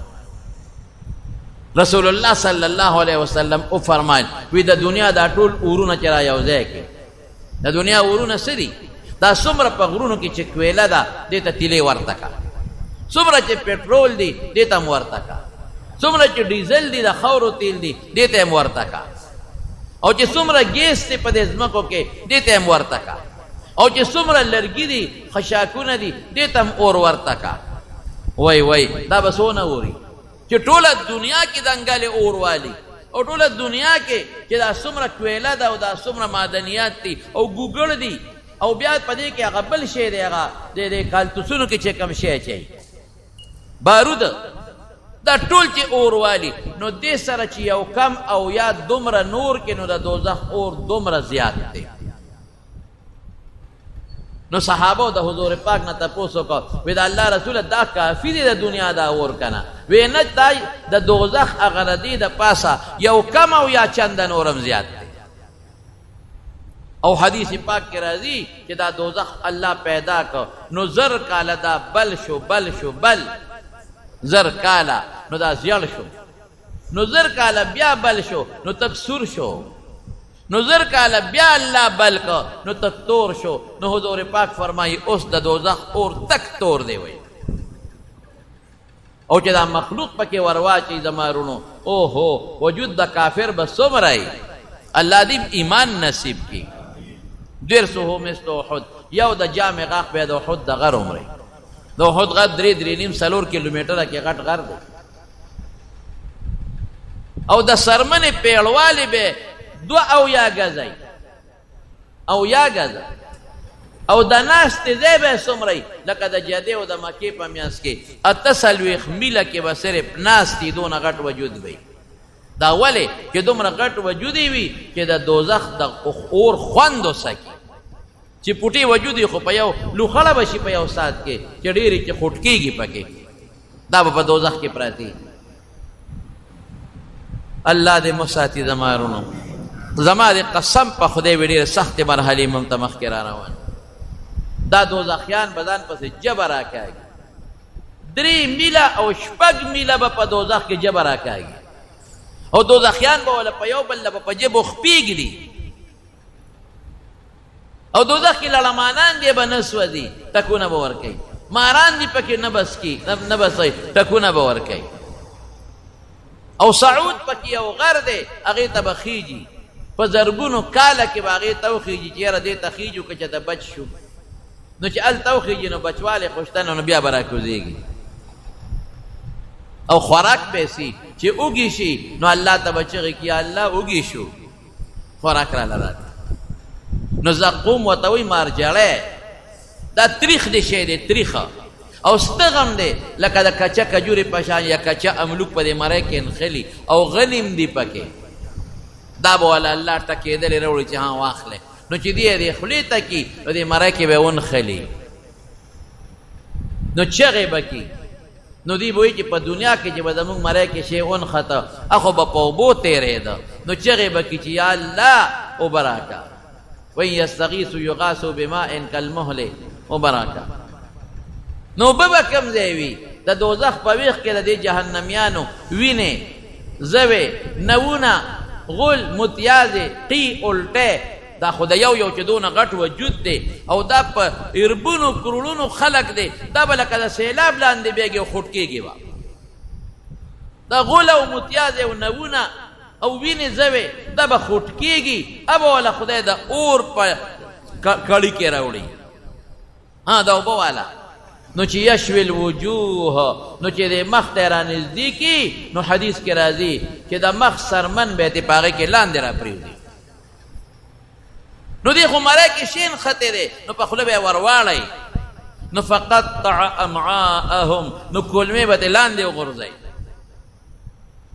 رسول الله صلی الله علیه وسلم او فرمایل وی د دنیا دا ټول اورونه چې را یو ځای کې، د دنیا اورونه څه دي؟ دا څومره په غرونو کې چې کویله ده دې ته تیلې ورته کا، څومره چې پټرول دی دې ته هم ورته کا، څومره چې ډیزل دی د خاورو تیل دی دې ته هم ورته کا، او چې څومره ګیس دی په دې ځمکو کې دې ته هم ورته کا، او چې څومره لرګي دي خشاکونه دي دې ته هم اور ورته کا. وای دا به څونه اوري چې ټوله دنیا کې دنګلې اور والي، او ټوله دنیا کې چې دا څومره کویله ده او دا څومره معدنیات دي او ګوګړ دي، او بیا په دې کې هغه بل شی دی، هغه د کالتوسونو کې چې کوم شی اچوي بارود، دا ټول چې اور والي، نو دې سره چې یو کم او یا دومره نور کې نو د دوزخ اور دومره زیات دی. نو صحابه د حضور پاک نه تپوس وکړ، وی د الله رسوله دا کافي دی د دنیا دا اور کنه؟ وی نه، دا د دوزخ هغه ردي د پاسه یو کم او یا چنده نورم زیات دی. او حدیث پاک کې راځي چې دا دوزخ الله پیدا کړ نو زر کاله دا بل شو زر کاله، نو دا زیړ شو، نو زر کاله بیا بل شو، نو تک سور شو، نو زر کاله بیا الله بل کو نو تک تور شو. نو حضور پاک فرمایي اوس د دوزخ اور تک تور دی وی. او چې دا مخلوق پکې ورواچي زمارونو، او هو وجود د کافر به څومره الله دې ایمان نصیب کی. ډېر څه هو مثل احد، یو د جامع غاښ بیا د احد د غر عمرې، د احد غر 3.5 کیلومتره کې غټ غر دی، او د سرمنې پیړوالی به 2 اویا گزی، او د ناستې ځای به څومره لکه د جدې او د مکې په میانځ کې 48 میله کې به صرف ناستې دونه غټ وجود وي. دا ولې چې دومره غټ وجود وي چې د دوزخ د اور خوند وسکي، چې پوټي وجود خو په یو لوخړه بشي په یو سات کې چې ډېرې چې خوټ کېږي پکې، دا به په دوزخ کې پراتی. الله دې مساتي زمارونو، زما دې قسم په خدای وی ډېرې سختې مرحلې موږ ته مخکې را روان. دا دوزخیان به ځان پسې جبه راکاږي، 3 میله او 6 میله به په دوزخ کې جبه راکاږي، او دوزخیان به ولا په یو بل به په جبو خپېږدي، او دوزخ کې لړمانان دی به نه سوځي، ټکونه به ورکوي، ماران دي پکې نه بسوي، ټکونه به ورکوي، او سعود پکې یو غر دی هغې ته به خیږي، په زرګونو کاله کې به هغې ته وخیږي چې یاره دې ته خیږو که چې ته بچ شو، نو چې هلته وخیږي نو بچوالی خوشتنه نو بیا به راکوزېږي، او خوراک پیسې چې اوږي شي نو الله ته به چغې کړي الله اوږي شو خوراک راله راکړه. نو زقوم ورته وایي مارجړی، دا تریخ دی شی دی، تریخه او ستغم دی لکه د کچه کجورې په شان یا کچه املوک په دې مری کې نښلي او غنیم دی پکې، دا به والا الله ټکېدلې راوړي چې ها واخلې، نو چې دی دې خولې ته کي نو دې مری کې به ونښلي، نو چغې به کي، نو دی به وایي چې په دنیا کې چې به زمونږ مری کې شی ونښته اخو به په اوبو تېرېده، نو چغې به کي چې یا الله اوبه راکړه، وایي یستغیث یغاث بماء کالمهل اوبه راکړه. نو به کم ځای وي د دوزخ په ویښ کې د دې جهنمیانو وینې زوې نوونه غول متیازې قی الټی دا خو د یو چې دونه غټ وجود دی او دا په اربونو کروڑونو خلق دی دا به لکه د سیلاب لاندې بیږي او خوټ کېږي به دا غول او متیازې او نوونه او وینې زوې دا به خوټ کېږي ابه والا خدای د اور په کړي کې راوړي دا اوبه والا نو چې یشوي الوجوه نو چې د مخ ته رانږدې کي نو حدیث کې راځي چې د مخ سرمن به یې په هغې کې لاندې را پرېږدي نو دی خو مری کې شین خطې دی نو په خوله به یې ورواړئ نو فقطع امعاءهم نو کولمې به ترې لاندې وغورځئ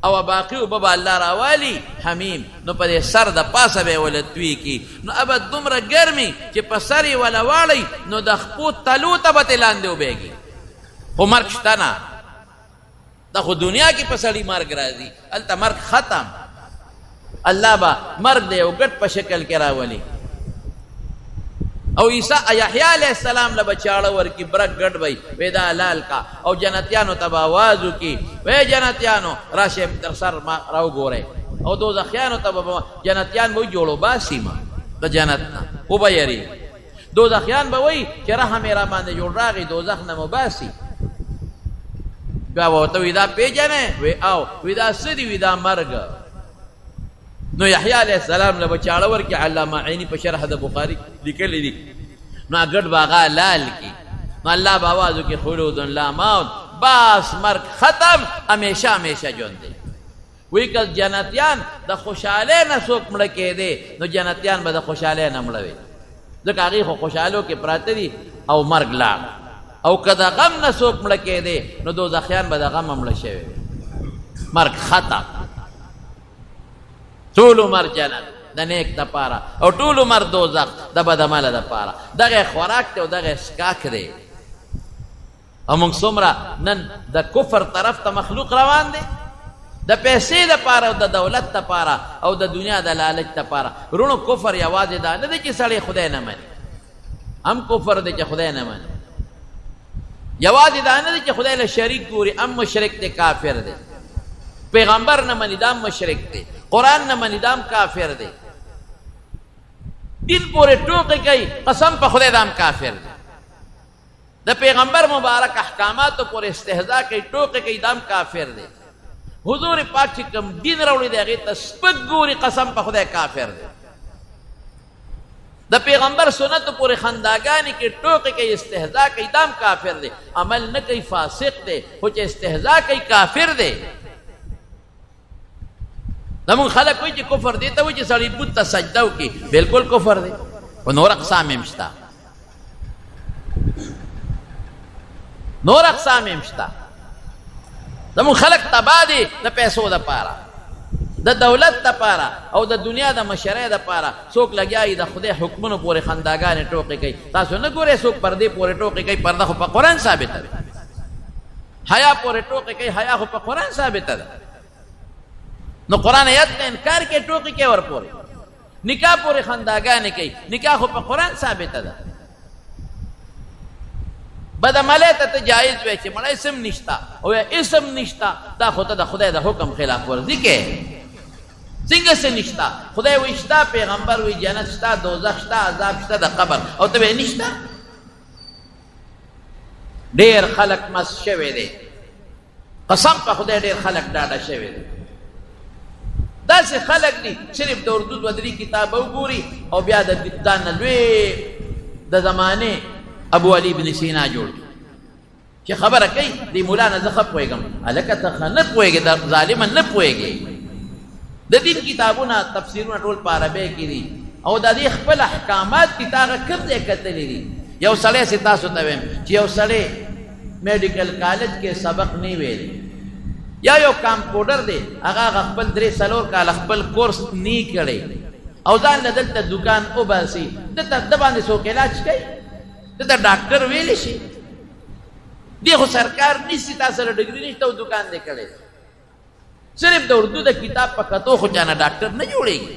او باقي اوبه به الله راوالي حمیم نو په دې سر د پاسه به یې وله توی کي نو ابه دومره ګرمي چې په سر یې وله واړئ نو د خپو تلو ته به ترې لاندې وبهږي خو مرګ شته نه دا خو دنیا کې په سړي مرګ راځي هلته مرګ ختم الله به مرګ د یو ګټ په شکل کې راولي او عیسی یحیی علیہ السلام له بچاړه ورکی برک ګډ وای ودا حلال کا او جنتیانو ته आवाज وکي وې جنتیانو راشه در سر ما راو ګوره او دوزخیانو ته جنتیان وای جوړو باسي ما د جنت نه او به یری دوزخیان به وای چې رحم را باندې جوړ راغی دوزخ نه مباسي بیا وته ودا پیجنه وې او ودا سدي ودا مرګ نو یحیی علیہ السلام له بچاړه ورکی علامه عینی په شرح د بخاری لیکلی دي نو ګډ باغا لال کی نو الله به आवाज وکي خلود لا موت باس مرګ ختم همیشه همیشه ژوند دی وی که جنتیان د خوشاله نه څوک مړه کېدی نو جنتیان به د خوشاله نه مړه وي ځکه هغې خو خوشحالو کې پراته دي او مرګ لاړ او که د غم نه څوک مړه کېدی نو دوزخیان به د غم مړه شوي مرګ ختم ټول عمر جنت د نیک دپاره او ټول عمر دوزخ د بدعمله دپاره دغه خوراک دی او دغه اسکاک دی او موږ څومره نن د کفر طرف ته مخلوق روان دی د پیسې دپاره او د دولت دپاره او د دنیا د لالچ دپاره رونو کفر یوازې دا نه دی چې سړی خدای نه مني هم کفر دی چې خدای نه مني یوازې دا نه دی چې خدای له شریک ګوري هم مشرک دی کافر دی پیغمبر نه مني دا مشرک دی قرآن نه مني دا کافر دی دین پورې ټوکې کوي قسم په خدای دا کافر دی د پیغمبر مبارک احکاماتو پورې استهزاء کوي ټوکې کوي دا کافر دی حضور پاک چې کوم دین راوړی دی هغې ته سپک ګوري قسم په خدای کافر دی د پیغمبر سنتو پورې خنداګانې کې ټوکې کوي استهزاء کوي دا کافر دی عمل نه کوي فاسق دی خو چې استهزاء کوي کافر دی زمون خلک وایي چې کفر دی ته وایي چې سړی بت ته سجده وکړي بلکل کفر دی خو نور اقسام هم شته نور اقسام هم شته زمون خلک تباه دي د پیسو دپاره د دولت دپاره او د دنیا د مشرۍ دپاره څوک لګیا د خدای حکمونو پورې خنداګانې ټوکې کوي تاسو نه ګورئ څوک پردې پورې ټوکې کوي پرده خو په قرآن ثابته ده حیا پورې ټوکې کوي حیا خو په قرآن ثابته ده نو قرآن آیت کا انکار کې ټوکې کوي ورپورې نکاح پورې خنداګانې کوي نکاح خو په قرآن ثابته ده بدعملۍ ته ته جایز وی چې مړه اسم نشته او یا اسم نشته دا خو ته د خدای د حکم خلاف ورزي کوې څنګه څه نشته خدای وایي شته پیغمبر وایي جنت شته دوزخ شته عذاب شته د قبر او ته وایې نشته ډېر خلک مست شوی دی قسم په خدای ډېر خلک ډاډه شوی دی داسې خلک دي صرف د اردو دوه درې کتابه وګوري او بیا د ځان نه لوی د زمانې ابو علي بن سینا جوړ چې خبره کوي د مولا نه زه ښه پوهېږم هلکه ته ښه نه پوهېږې ظالمه نه پوهېږې د دین کتابونه تفسیرونه ټول په عربۍ کې دي او د دې خپل احکامات دي تا هغه کوم ځای کتلي دي یو سړی سې تاسو ته وایم چې یو سړی میډیکل کالج کې سبق نه ویلی یا یو کمپاوډر دی هغه خپل 3-4 کاله خپل کورس نه کړی او ځان له دلته دکان وباسي د باندې څوک علاج کوي ته ډاکټر ویلی شي دی خو سرکار نیسي تا سره ډګري نشته او دکان دی کړی صرف د اردو د کتاب په کتو خو چانه ډاکټر نه جوړېږي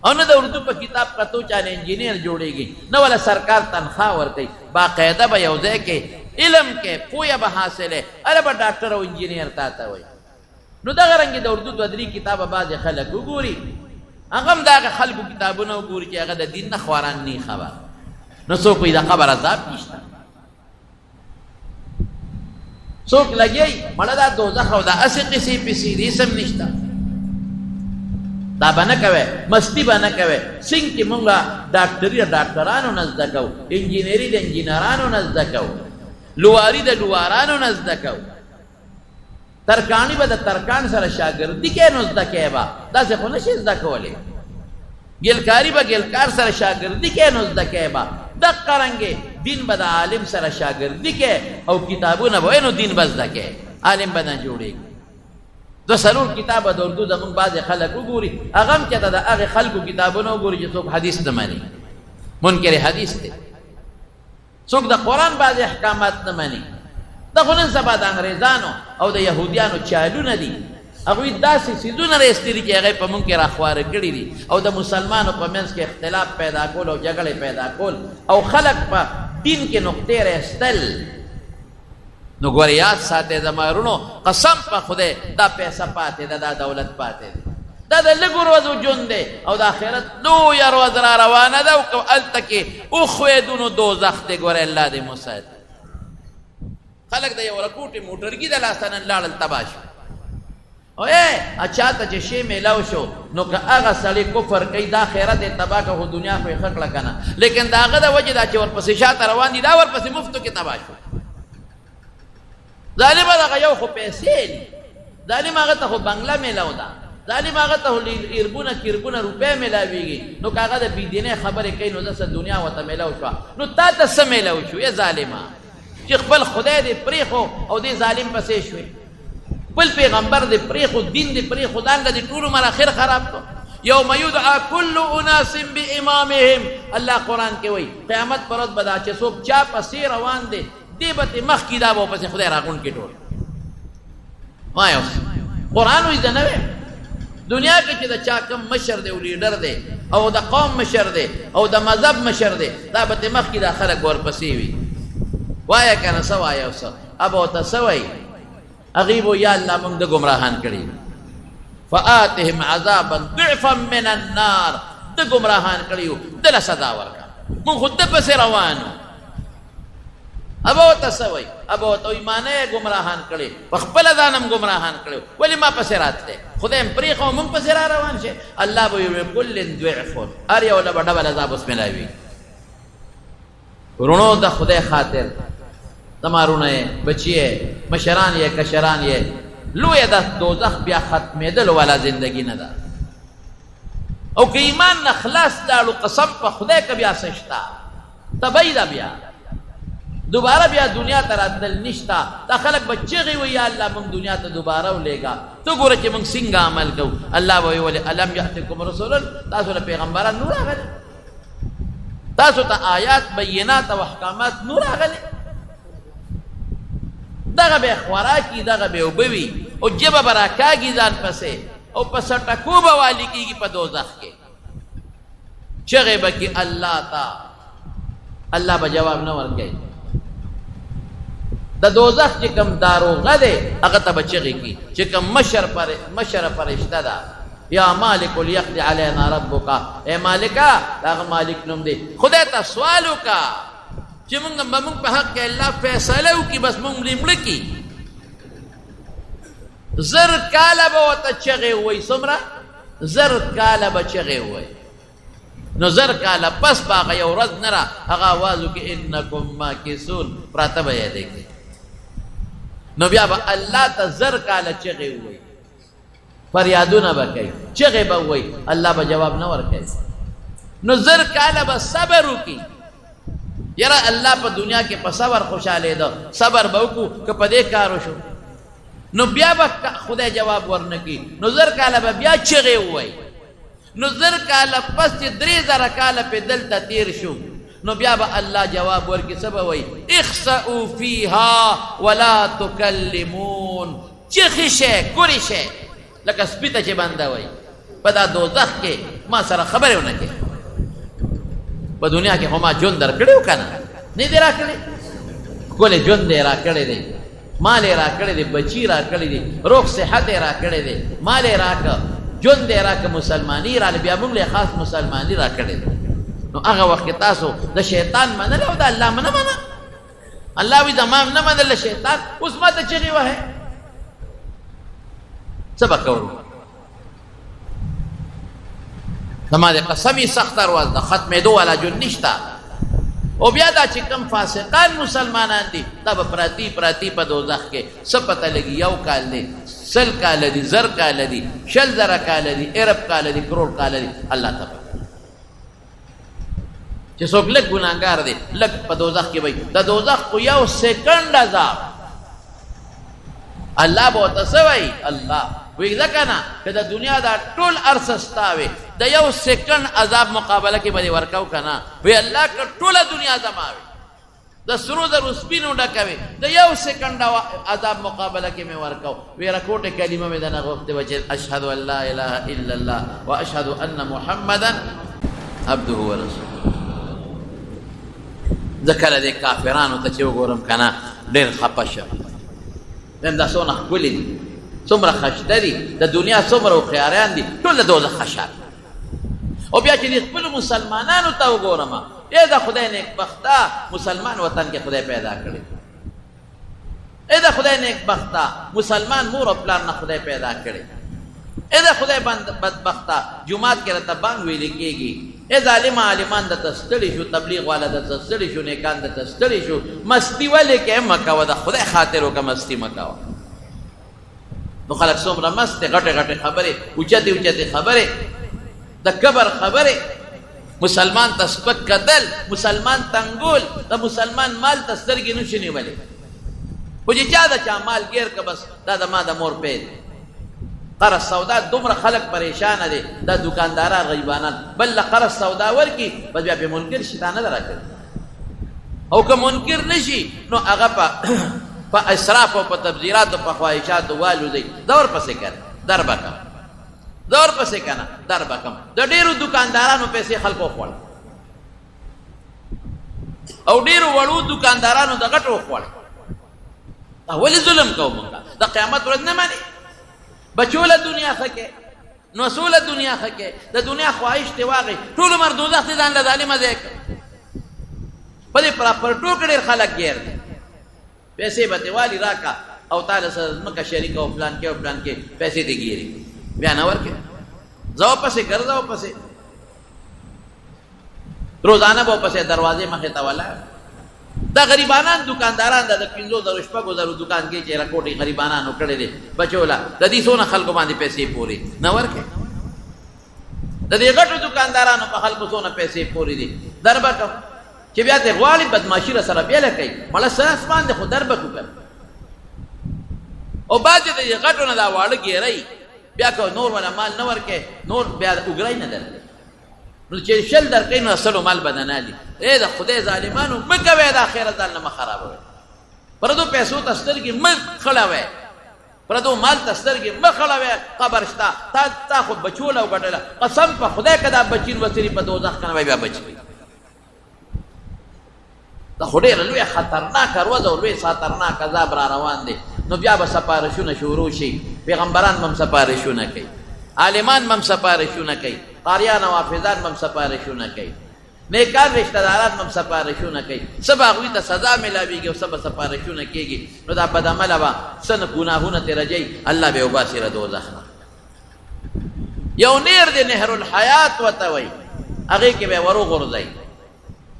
او نه د اردو په کتاب کتو چانه انجینیر جوړېږي نه ولا سرکار تنخواه ورکوي باقاعده به یو ځای کې علم کې پوهه به حاصله اله به ډاکټر او انجینیر تا ته وایي. نو دغه رنګې د اردو دوه درې کتابه بعضې خلک وګوري، هغه هم د هغه خلکو کتابونه وګوري چې هغه د دین نه خواران نه خبر. نو څوک وایي د قبر عذاب نشته، څوک لګي مړه دا دوزخ او دا اسې قصې پسې دې سم نشته. دا به نه کوې، مستي به نه کوې. څنګه چې مونږ ډاکټري د ډاکټرانو نه زده کوو، انجینري د انجینرانو نه زده کوو، لواري د لوارانو نه زده کوو، ترکاڼي به د ترکان سره شاګردي کې نو زده کوې به، داسې خو نه شي زده کولی. ګلکاري به ګلکار سره شاګردي کې نو زده کوې به. دقه رنګې دین به د عالم سره شاګردي کې او کتابونه به نو دین به زده کوې، عالم به نه جوړېږي. دو څلور کتابه د اردو زمونږ بعضې خلک وګوري، هغه هم چېرته د هغې خلکو کتابونه وګوري چې څوک حدیث نه مني، منکر حدیث دی، څوک د قرآن بعضې احکامات نه مني. دا خو نن سبا د انګریزانو او د یهودیانو چالونه دي، هغوی داسې څیزونه راایستلي چې هغې په مونږ کې راخواره کړي دي او د مسلمانو په منځ کې اختلاف پیدا کول او جګړې پیدا کول او خلک په دین کې نقطې راایستل. نو ګورې یاد ساتئ زما ورونو، قسم په خدای دا پیسه پاتې ده، دا دولت پاتې ده، دا د لږو ورځو ژوند دی او د آخرت لویه ورځ را روانه ده او که هلته کې وښوېدو نو دوزخ دی. ګورې الله دې مو ساتي. خلک د یو رکوټې موټرګي د لاسه نن لاړل تباه شو او چا ته چې شی میلاو شو نو که هغه سړی کفر کوي دا خیرت یې تباه که خو دنیا خو یې ښه کړه که نه، لیکن د هغه د وجې دا چې ورپسې شاته روان دي دا ورپسې مفتو کې تباه شو. ظالم دغه یو خو پیسې دي، ظالم هغه ته خو بنګله میلاو ده، ظالم هغه ته خو ایربونه کیربونه روپۍ میلاویږي. نو که هغه د بېدینۍ خبرې کوي نو داسې دنیا ورته میلاو شوه، نو تا ته څه میلاو شو ای ظالمه چې خپل خدای دې پرېښو او دې ظالم پسې شوې، خپل پیغمبر دې پرېښو، دین دې پرېښو، دانګه دې ټول عمر اخر خراب کړو. یوم یدعا کل اناس بامامهم، الله قرآن کې وایي قیامت پر ورځ به دا چې څوک چا پسې روان دی دې به ترې مخکې دا به ورپسې خدای راغونډ کړي ټول. وایه اوس قرآن وایي زه نه ویم دنیا کې چې د چا کم مشر دی او لیډر دی او د قوم مشر دی او د مذهب مشر دی دا به ترې مخکې دا خلک ورپسې وي. وایه که نه څه وایه اوس ابه ورته څه وایي؟ هغوی به یا الله موږ د ګمراهان کړي، فآتهم عذابا ضعفا من النار، د ګمراهان کړي وو دله سزا ورکړه، موږ خو ده پسې روان وو. ابه ورته څه وایي؟ ابه ورته وایي ما نه یې ګمراهان کړي، په خپله ځان هم ګمراهان کړي، ولې ما پسې راتلی؟ خدای هم پرېښه او موږ پسې را روان شي. الله به وایي کل ضعف، هر یو له به ډبل عذاب اوس میلاوي. ورونو د خدای خاطر تمارونه یې بچی یې مشران یې کشران یې لویه د دوزخ بیا ختمېدلو والا زندگی نه ده. او که ایمان نه خلاص لاړو قسم په خدای که بیا څه شته تبۍ ده، بیا دوباره بیا دنیا ته راتلل نشته. دا خلک به چغې وایي یا الله موږ دنیا ته دوباره ولېږه. ته ګوره چې موږ څنګه عمل کوو. الله به وایي ولې الم یأتکم رسول، تاسو له پیغمبران نور راغلي، تاسو ته آیات بینات او احکامات نور راغلي، دغه به خوراکي دغه به اوبه وي او ژبه به راکاږي ځان پسې او په سټکو به والي کېږي په دوزخ کې. چغې به کې الله ته، الله به جواب نه ورکوي. د دوزخ چې کوم داروغه دی هغه ته به چغې کي چې کوم مشره فرشته ده یا مالک لیقضي علینا ربک، ای مالکه د هغه مالک نوم دی. خدای ته سوال وکړه چې موږ په حق کې الله فیصله وکړي، بس موږ مړه کړي. زر کاله به ورته چغې ووایي، څومره؟ زر کاله به چغې ووایي. نو زر کاله پس به هغه یو ورځ نه را هغه آواز وکړي انکم ماکثون، پراته به یې دی. نو بیا به الله ته زر کاله چغې ووایي، فریادونه به کوي، چغې به ووایي، الله به جواب نه ورکوي. نو زر کاله به صبر وکړي، یاره الله په دنیا کې په صبر خوشحالېده، صبر به وکړو که په دې کار وشو نو بیا به خدای جواب ورنه کړي. نو زر کاله به بیا چغې ووایي. نو زر کاله پس چې 3000 کاله پې دلته تیر شو نو بیا به الله جواب ورکړي. څه به وایي؟ اخسئوا فیها ولا تکلمون، چغې شئ کورې شئ لکه سپي ته چې بنده وایي په دا دوزخ کې ما سره خبرې ونه کړې. په دنیا کې خو ما ژوند در کړی و که نه؟ نه دې را کړی؟ ښکلی ژوند یې راکړی دی، مال یې راکړی دی، بچي راکړی دی، روغ صحت یې راکړی دی، مال یې راکړه، ژوند یې راکړه، مسلماني راله، بیا موږ له خاص مسلماني راکړی دی. نو هغه وخت کې تاسو د شیطان منل او د الله نه منه. الله وی زما نه منله شیطان، اوس ما ته چغې وهې، څه به کوو؟ زما د قسمې سخت درواز ده، ختمېدو والا جون نشته. او بیا دا چې کوم فاسقان مسلمانان دي دا به پراتی په دوزخ کې څه پته لګي، 1 کال دی، 100 کاله دي، 1000 کاله دي، 10000 کاله دي، ارب کاله دي، کروڑ کاله دي، الله ته چې څوک لږ ګناهګار دی لږ په دوزخ کې وي، د دوزخ خو 1 سیکنډ عذاب الله به ورته څه وایي؟ الله وی ځکه نه که د دنیا دا ټول ارڅه ستا وي د 1 سیکنډ عذاب مقابله کې به دې ورکو که نه؟ وی الله که ټوله دنیا زما وي د سرو زرو سپینو ډکه وي د 1 سیکنډ عذاب مقابله کې مې ورکو. وی رکوټې کلمه مې دنه غوښتې وه چې اشهد ان لا اله الا الله و اشهد ان محمدا عبده ورسوله. زه کله دې کافرانو ته چې وګورم که نه ډېر خفه شم، ویم دا څونه ښکلي دي، څومره خشته دي، د دنیا څومره هوښیاران دي، ټول د دوزخ خشان. او بیا چې دې خپلو مسلمانانو ته وګورم، ای د خدای نیکبخته مسلمان وطن کې خدای پیدا کړی، ای د خدای نیکبخته مسلمان مور او پلار نه خدای پیدا کړی، ای د خدای بدبخته جمعات کې راته بانګ ویلې کېږي، ای ظالم عالمان درته ستړي شو، تبلیغ والا درته ستړي شو، نیکان درته ستړي شو، مستي ولې کې مه کوه، د خدای خاطر وکړه، مستی مه کوه. نو خلک څومره مست دي، غټې غټې خبرې، اوچتې اوچتې خبرې، د کبر خبرې، مسلمان ته سپک کتل، مسلمان تنګول، د مسلمان مال ته سترګې نشي نیولی. خو چې چا د چا مال ګیر که بس دا د ما د مور پی دی. قرض سودا دومره خلک پریشانه دي، دا دکانداران غریبانان بل له قرض سودا ورکي بس بیا پې منکر شي، دا نه ده راکړي. او که منکر نشي نو هغه په اسراف او په تبذیراتو په خواهشاتو والوځئ، زه ورپسې کړم در به کړم، زه ورپسې که نه در به کړم. د ډېرو دکاندارانو پیسې خلکو وخوړل او ډېرو وړو دکاندارانو د غټو وخوړل. دا ولې ظلم کوو مونږ؟ د قیامت ورځ نه منې؟ بچوله دنیا ښه کې، نوسوله دنیا ښه کې، د دنیا خواهش دې واغې، ټول عمر دوزخ دې ځان له ظالمه ځای کړ. په دې پراپرټو کې ډېر خلک ګیر دي، پیسې به دې والي راکړه او تا له سره ځمکه شریکه او پلان کې او پلان کې پیسې دې ګیري، بیا نه ورکې، زه ورپسې ګرځه ورپسې، روزانه به ورپسې دروازې مخې ته ولاړ. دا غریبانان دکانداران دا د 5,000 شپږو دکان کې چې رکوټې غریبانانو کړی دی بچوله، د دې څونه خلکو باندې پیسې پورې نه ورکې، د دې غټو دکاندارانو په خلکو څونه پیسې پورې دي. در به کړم چې بیا ته غواړي بدماشي را سره بیله کوي، مړه سره اسمان دی خو در به کړو. او بعد د دې غټو نه دا واړه ګیرئ، بیا که نور ولا مال نه ورکې، نور بیا اوګرئ نه درکوي. نو چې 100 درکوي نو 100 مال به نه لي. ای د خدای ظالمانو مه کوئ، د آخرت ځان نه مه خرابوئ، پردو پیسو ته سترګې مه خړوئ، پردو مال ته سترګې مه خړوئ. قبر شته، تا خو بچوله وګټله، قسم په خدای که دا بچین وسري په دوزخ که نه وی بیا بچوي. دا خو ډېره لویه خطرناکه ورځ او لوی خطرناک عذاب را روان دی. نو بیا به سپارشونه شروع شي، پیغمبران به هم سپارشونه کوي، عالمان به هم سپارشونه کوي، قاریان او حافظان به هم سپارشونه کوي، نیکان رشته داران به هم سپارشونه کوي، څه به هغوی ته سزا میلاویږي او څه به سپارشونه کېږي. نو دا بدعمله به څه نه ګناهونه ترې رجئ، الله به یې وباسي له دوزخ نه. یو نیر دی نهر الحیات ورته وایي، هغې کې به یې ور وغورځئ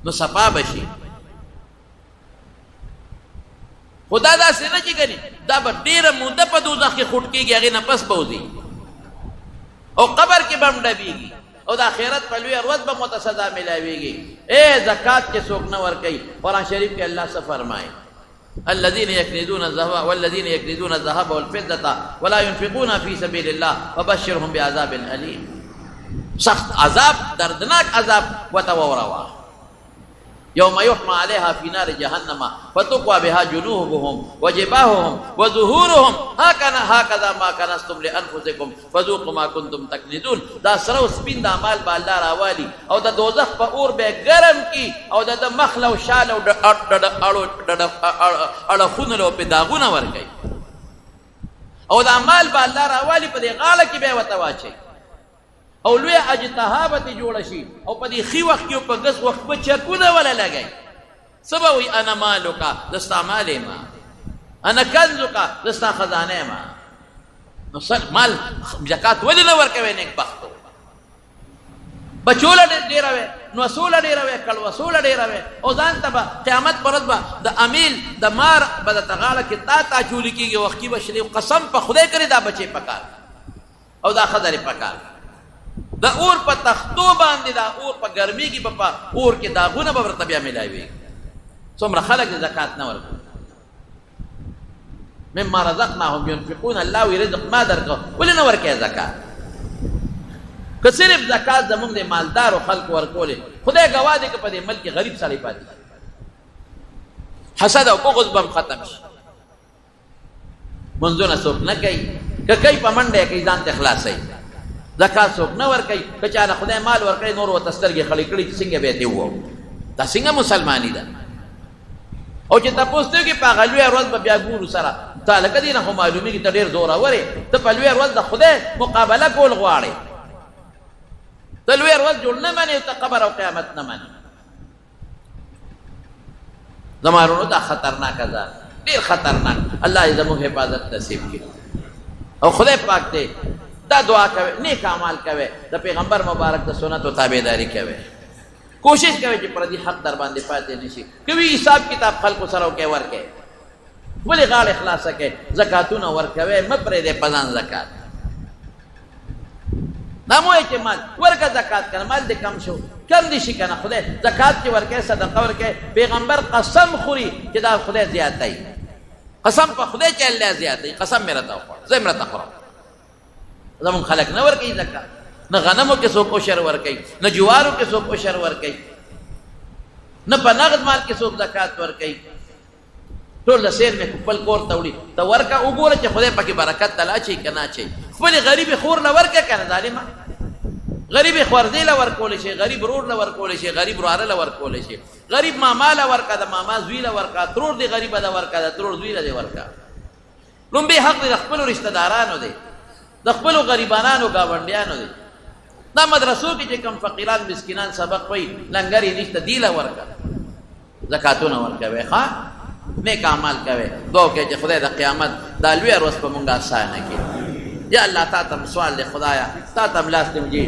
نو صفا به شي. خو دا داسې نه چې کنې دا به ډېره موده په دوزخ کې خوټ کېږي، هغې نه پس به وځي او قبر کې به هم ډبېږي او د آخرت په لویه ورځ به مو ته سزا میلاویږي. ای زکات چې څوک نه ورکوي، قرآن شریف کې الله څه فرمایي؟ الذين يكنزون الذهب والذين يكنزون الذهب والفضة ولا ينفقون في سبيل الله فبشرهم بعذاب أليم. سخت عذاب، دردناک عذاب وته ووروا. یوم یحما علیها فی نار جہنم فتقوی بها جنوبهم وجباههم وظهورهم هکذا ما کنزتم لانفسکم فذوقوا ما کنتم تکنزون. دا سره او سپین د اعمال به الله راوالی او د دوزخ په اور به ګرم کی او د مخ او شال او اړخونه له په داغونه ورکي او د اعمال به الله راوالی په دې غاړه کې به وته واچي او لوی اجتهابت جوړ شي او په دې خي وخت کې په غس وخت په چکونه ولا لګي سبا وي انا مالک دستا مال ما انا کنزک دستا خزانه ما. نو مال زکات ولې نه ورکوي نیک بختو بچوله ډیره وي نو وصوله ډیره وي کل وصوله ډیره وي او ځان ته قیامت پر ورځ به د امیل د مار به د تغاړه کې تا چولی کېږي وخت کې به شلی قسم په خدای کړي دا بچي پکار او دا خزرې پکار د اور په تختو باندې دا اور په ګرمۍ کې په اور کې داغونه به ورته بیا میلاوي. څومره خلک زکات نه ورکوي مما رزقناهم ينفقون الله وی رزق ما درکو ولې نه ورکوي زکات که صرف زکات زمونږ د مالدارو خلکو ورکولې خدای ګواه دی که په دې ملک کې غریب سړی پاتې حسد او بغض به هم ختم شي. منځونه څوک نه کوي که کوي په منډه کوي ځان ته خلاصوي زکات څوک نه ورکوي که چا نه خدای مال ورکړی نور ورته سترګې خړې کړي چې څنګه به یې ووایو دا څنګه مسلماني ده. او چې تاسو ته کې په غلوې ورځ به بیا ګورو سره تا لکه دې نه خو معلومیږي ته ډېر زورور یې ته په لویه ورځ د خدای مقابله کول غواړې ته لویه ورځ جوړ نه منې ته قبر او قیامت نه منې. زما وروڼو دا خطرناکه ځای ډېر خطرناک الله یې زموږ حفاظت نصیب کړي او خدای پاک ته دا دعا کوي نیک اعمال کوي د پیغمبر مبارک د سنتو تابعداري کوي کوشش کوي چې پر دې حق در باندې پاتې نشي کوي حساب کتاب خلکو سره وکړي ورکړي ولې غاړه خلاصه کوي زکاتونه ورکوي مه پرېږدئ په ځان زکات دا مو چې مال ورکه زکات کنه مال دې کم شو کم دې شي کنه خدای زکات چې ورکوي صدقه ورکوي پیغمبر قسم خوري چې دا خدای زیاتوي قسم په خدای چې الله زیاتوي قسم مې راته وخوړ زه یې راته خورم. زمون خلک نه ورکوي زکات نه غنمو کې څوک عشر ورکوي نه جوارو کې څوک عشر ورکوي نه په نغد مال کې څوک زکات ورکوي ټول د سیر مې خپل کور ته وړي ته ورکه وګوره چې خدای پکې برکت تل اچي که نه اچي خپلې غریبې خور له ورکه که نه ظالمه غریبې خوردې له ورکولی شي غریب رور له ورکولی شي غریب وراره له ورکولی شي غریب ماما له ورکه د ماما زوی له ورکه ترور دې غریبه ده ورکه د ترور زوی له دې ورکه لومبې حق دی د خپلو رشته دارانو دی د خپلو غریبانانو ګاونډیانو دی دا مدرسو کې چې کم فقیران مسکینان سبق وایي لنګر یې نشته دی له ورکه زکاتونه ورکوي ښه نیک اعمال کوي دعا کوي چې خدای د قیامت دا لویه ورځ په مونږ اسانه کړي. یا الله تا ته سوال دی خدایا تا ته ملاس دی مجھے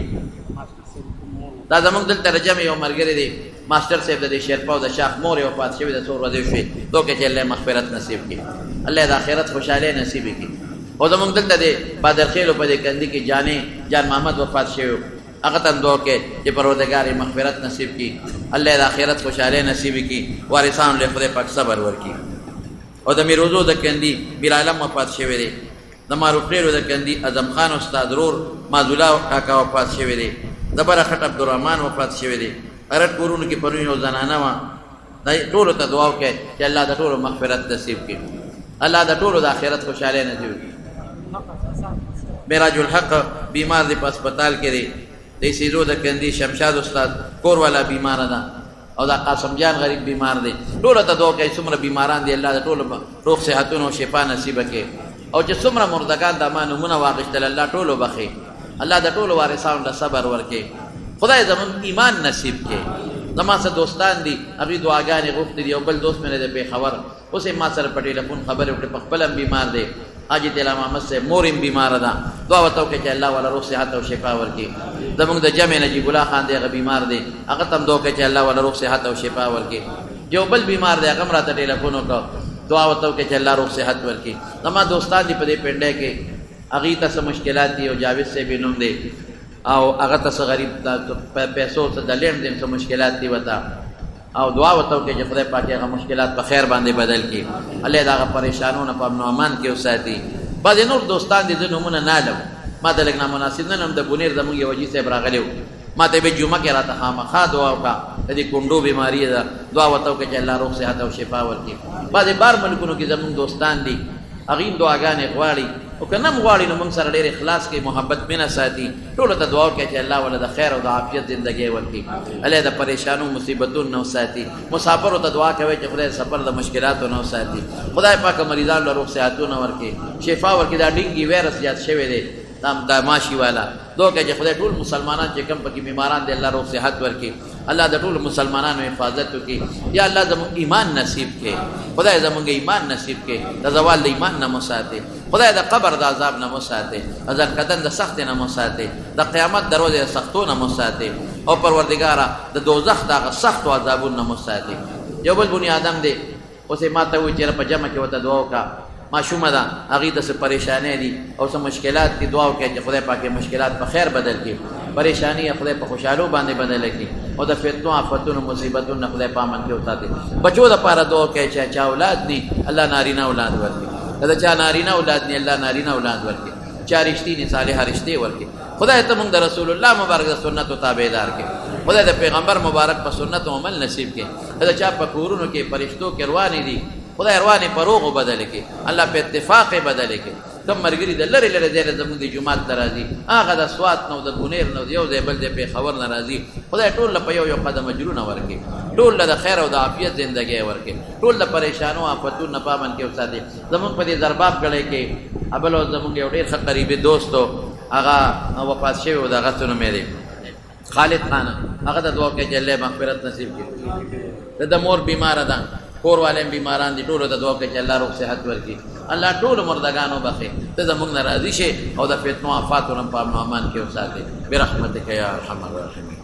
دا زمونږ دلته رجم یو ملګری دی ماسټر صاحب د دې شیرپا او د شاخ مور یې وفات شوي د څو ورځې شوې دعا کوي چې الله مغفرت نصیب کړي الله د آخرت خوشحالۍ نصیب کړي. او زمونږ دلته دی بادرخیلو په دې کندي کې جان محمد وفات شوی هغه ته دعا کوي چې پروردګار یې مغفرت نصیب کړي الله د آخرت خوشحالۍ نصیب کړي وارثانو له خدای پاک صبر ورکړي. او د میروزو د کندي میر عالم وفات شوی دی د معروفیرو د کندي اعظم خان استاد رور مازولا کاکا وفات شوی دی د برخټ عبدالرحمن وفات شوی دی ارټ کورونو کې پرون یو زنانه وه ټولو ته دعا وکړئ چې الله د ټولو مغفرت نصیب کړي الله د ټولو د آخرت خوشحالۍ نصیب کړي. معراج الحق بیمار دی په هسپتال کې دی د سیزو د کندي شمشاد استاد کور والا بیماره ده او دا قاسم جان غریب بیمار دی ټولو ته دعا کوي څومره بیماران دي الله د ټولو روغ صحتونو او شفا نصیبه کړي او چې څومره مردگان د ما نومونه واخیستل الله ټولو بخي الله د ټولو وارثانو له صبر ورکړي خدای زموږ ایمان نصیب کړي. زما څه دوستان دي هغوی دعاګانې غوښتې دي یو بل دوست مې نه دی پېښور اوس یې ما سره په ټېلیفون خبرې وکړې په خپله هم بیمار دی حاجي تیلا محمد صاحب مور هم بیماره ده دعا ورته وکړئ چې الله والا روغ صحت او شفا ورکړي. زموږ د جمع نجیب الله خان دی هغه بیمار دی هغه ته هم دعا وکړئ چې الله والا روغ صحت او شفا ورکړي. یو بل بیمار دی هغه هم راته ټېلیفون وکړه دعا ورته وکړئ چې الله روغ صحت ورکړي. زما دوستان دي په دې پنډۍ کې هغوی ته څه مشکلات دي او جاوید صاحب یې نوم دی او هغه ته څه غریب پیسو څه د لین دین څه مشکلات دي ورته او دعا ورته وکړئ چې خدای پاک هغه مشکلات په خیر باندې بدل کړي الله د هغه پریشانونه په امن و امان کې وساتي. بعضې نور دوستان دي زه نومونه نه علم ما ته لږ نامناسب نن هم د بونیر زموږ یو حاجي صاحب راغلی و ما ته یې جمعه کې راته خامخا دعا وکړه دې کونډو بیماری ده دعا ورته وکړه چې الله روغ صحت او شفا ورکړي بعضې بار ملکونو کې زمونږ دوستان دي هغوی هم دعاګانې غواړي او که نه هم غواړي نو موږ سره ډېر اخلاص کوي محبت مینه ساتي ټولو ته دعا وکړئ چې الله ولله د خیر او د عافیت زندګۍ ورکړي الله د پریشانو مصیبتونو نه وساتي مسافرو ته دعا کوئ چې خدای سفر د مشکلاتو نه وساتي خدای پاک مریضانو له روغ صحتونه ورکړي شفا ورکړي دا ډینګي ویرس زیات شوی دی دا ماشي والا دعا کوي چې خدای ټول مسلمانان چې کوم پکې بیماران دي الله روغ صحت ورکړي الله د ټولو مسلمانانو حفاظت وکړي یا الله زموږ ایمان نصیب کړي خدای زموږ ایمان نصیب کړي د زوال د ایمان نه مو ساتي خدای د قبر د عذاب نه مو ساتي ازل قدن د سخت نه مو ساتي د قیامت دروازې د سختو نه مو ساتي او پروردګاره د دوزخ د سختو عذابونو نه مو ساتي یو بل بني آدم دی اوس یې ماته وایي چې په جمع کې ورته دعا وکړه ماشومه ده هغې ته څه پریشانۍ دي او څه مشکلات دي دعا وکړئ چې خدای پاک مشکلات په خیر بدل کړي پریشانی خدای په خوشحالو باندې بدل کړي او د فتنو آفتونو مصیبتونو خدای په امن کې وساتي بچو دپاره دعا وکړئ چې چا اولاد ني الله نارینه اولاد ورکړي د چا نارینه اولاد ني الله نارینه اولاد ورکړي چا رښتینې صالحه رشتې ورکړي خدای ته موږ د رسول الله مبارک د سنتو تابعدار کړي خدای د پیغمبر مبارک په سنتو عمل نصیب کړي د چا په کورونو کې فرشتو کې روانې دي خدای روانې په روغو بدل کړي الله په اتفاق بدل کړي کوم ملګري د لرې لرې ځای نه زموږ د جومات ته راځي هغه د سوات نه او د بونیر نه یو ځای بل ځای پېښور نه راځي خدای ټول له په یو یو قدم اجرونه ورکړي ټول له د خیر او د عافیت زندګۍ ورکړي ټول د پریشانو آفتونو نه په امن کې وساتي زموږ په دې ضرباب کلی کې ابل او زموږ یو ډېر ښه قریبي دوست و هغه وفات شوی و د هغه څه نوم یې دی خالد خان هغه ته دعا کوي چې الله مغفرت نصیب کړي د مور بیماره ده کور والے بیماران دي ټولو ته دعا کوي چې الله روغ صحت ورکړي الله ټولو مردگانو بخي ته زموږ نه راضي شي او د فتنو آفاتو نه په امن او امان کې وساتي برحمتک یا ارحم الراحمین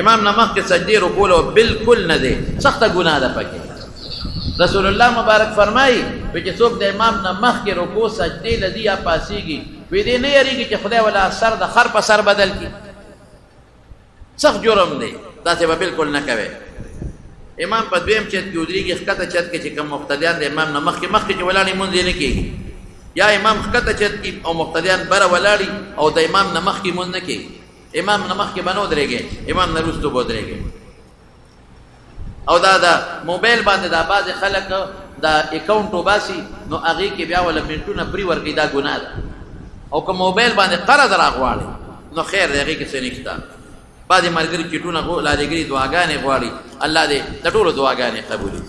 امام نه مخکې سجدې رکوع بالکل نه دی سخته ګناه ده پکې رسول الله مبارک فرمایي چې څوک د امام نه مخکې رکوع سجدې لدی یا پاسېږي وی دې نه یریږي چې خدای ولا سر د خر په سر بدل کړي سخت جرم دی داسې به بالکل نه کوي امام په دویم چت کې ودرېږي ښکته چت کې چې کوم مقتدیان د امام نه مخکې چې ولاړې لمونځ یې نه کېږي یا امام ښکته چت کې او مقتدیان بره ولاړي او د امام نه مخکې لمونځ نه کېږي امام نه مخکې به نه ودرېږي امام نه وروسته به ودرېږي او دا د موبایل باندې دا بعضې خلک دا اکاونټ وباسي نو هغې کې بیا ولا منټونه پرې ورکوي دا ګناه ده او که موبایل باندې قرض راغواړي نو خیر دی هغې کې څه نشته بعضې ملګري چټونه لاریګري دعاګانې غواړي الله دې د ټولو دعاګانې قبولي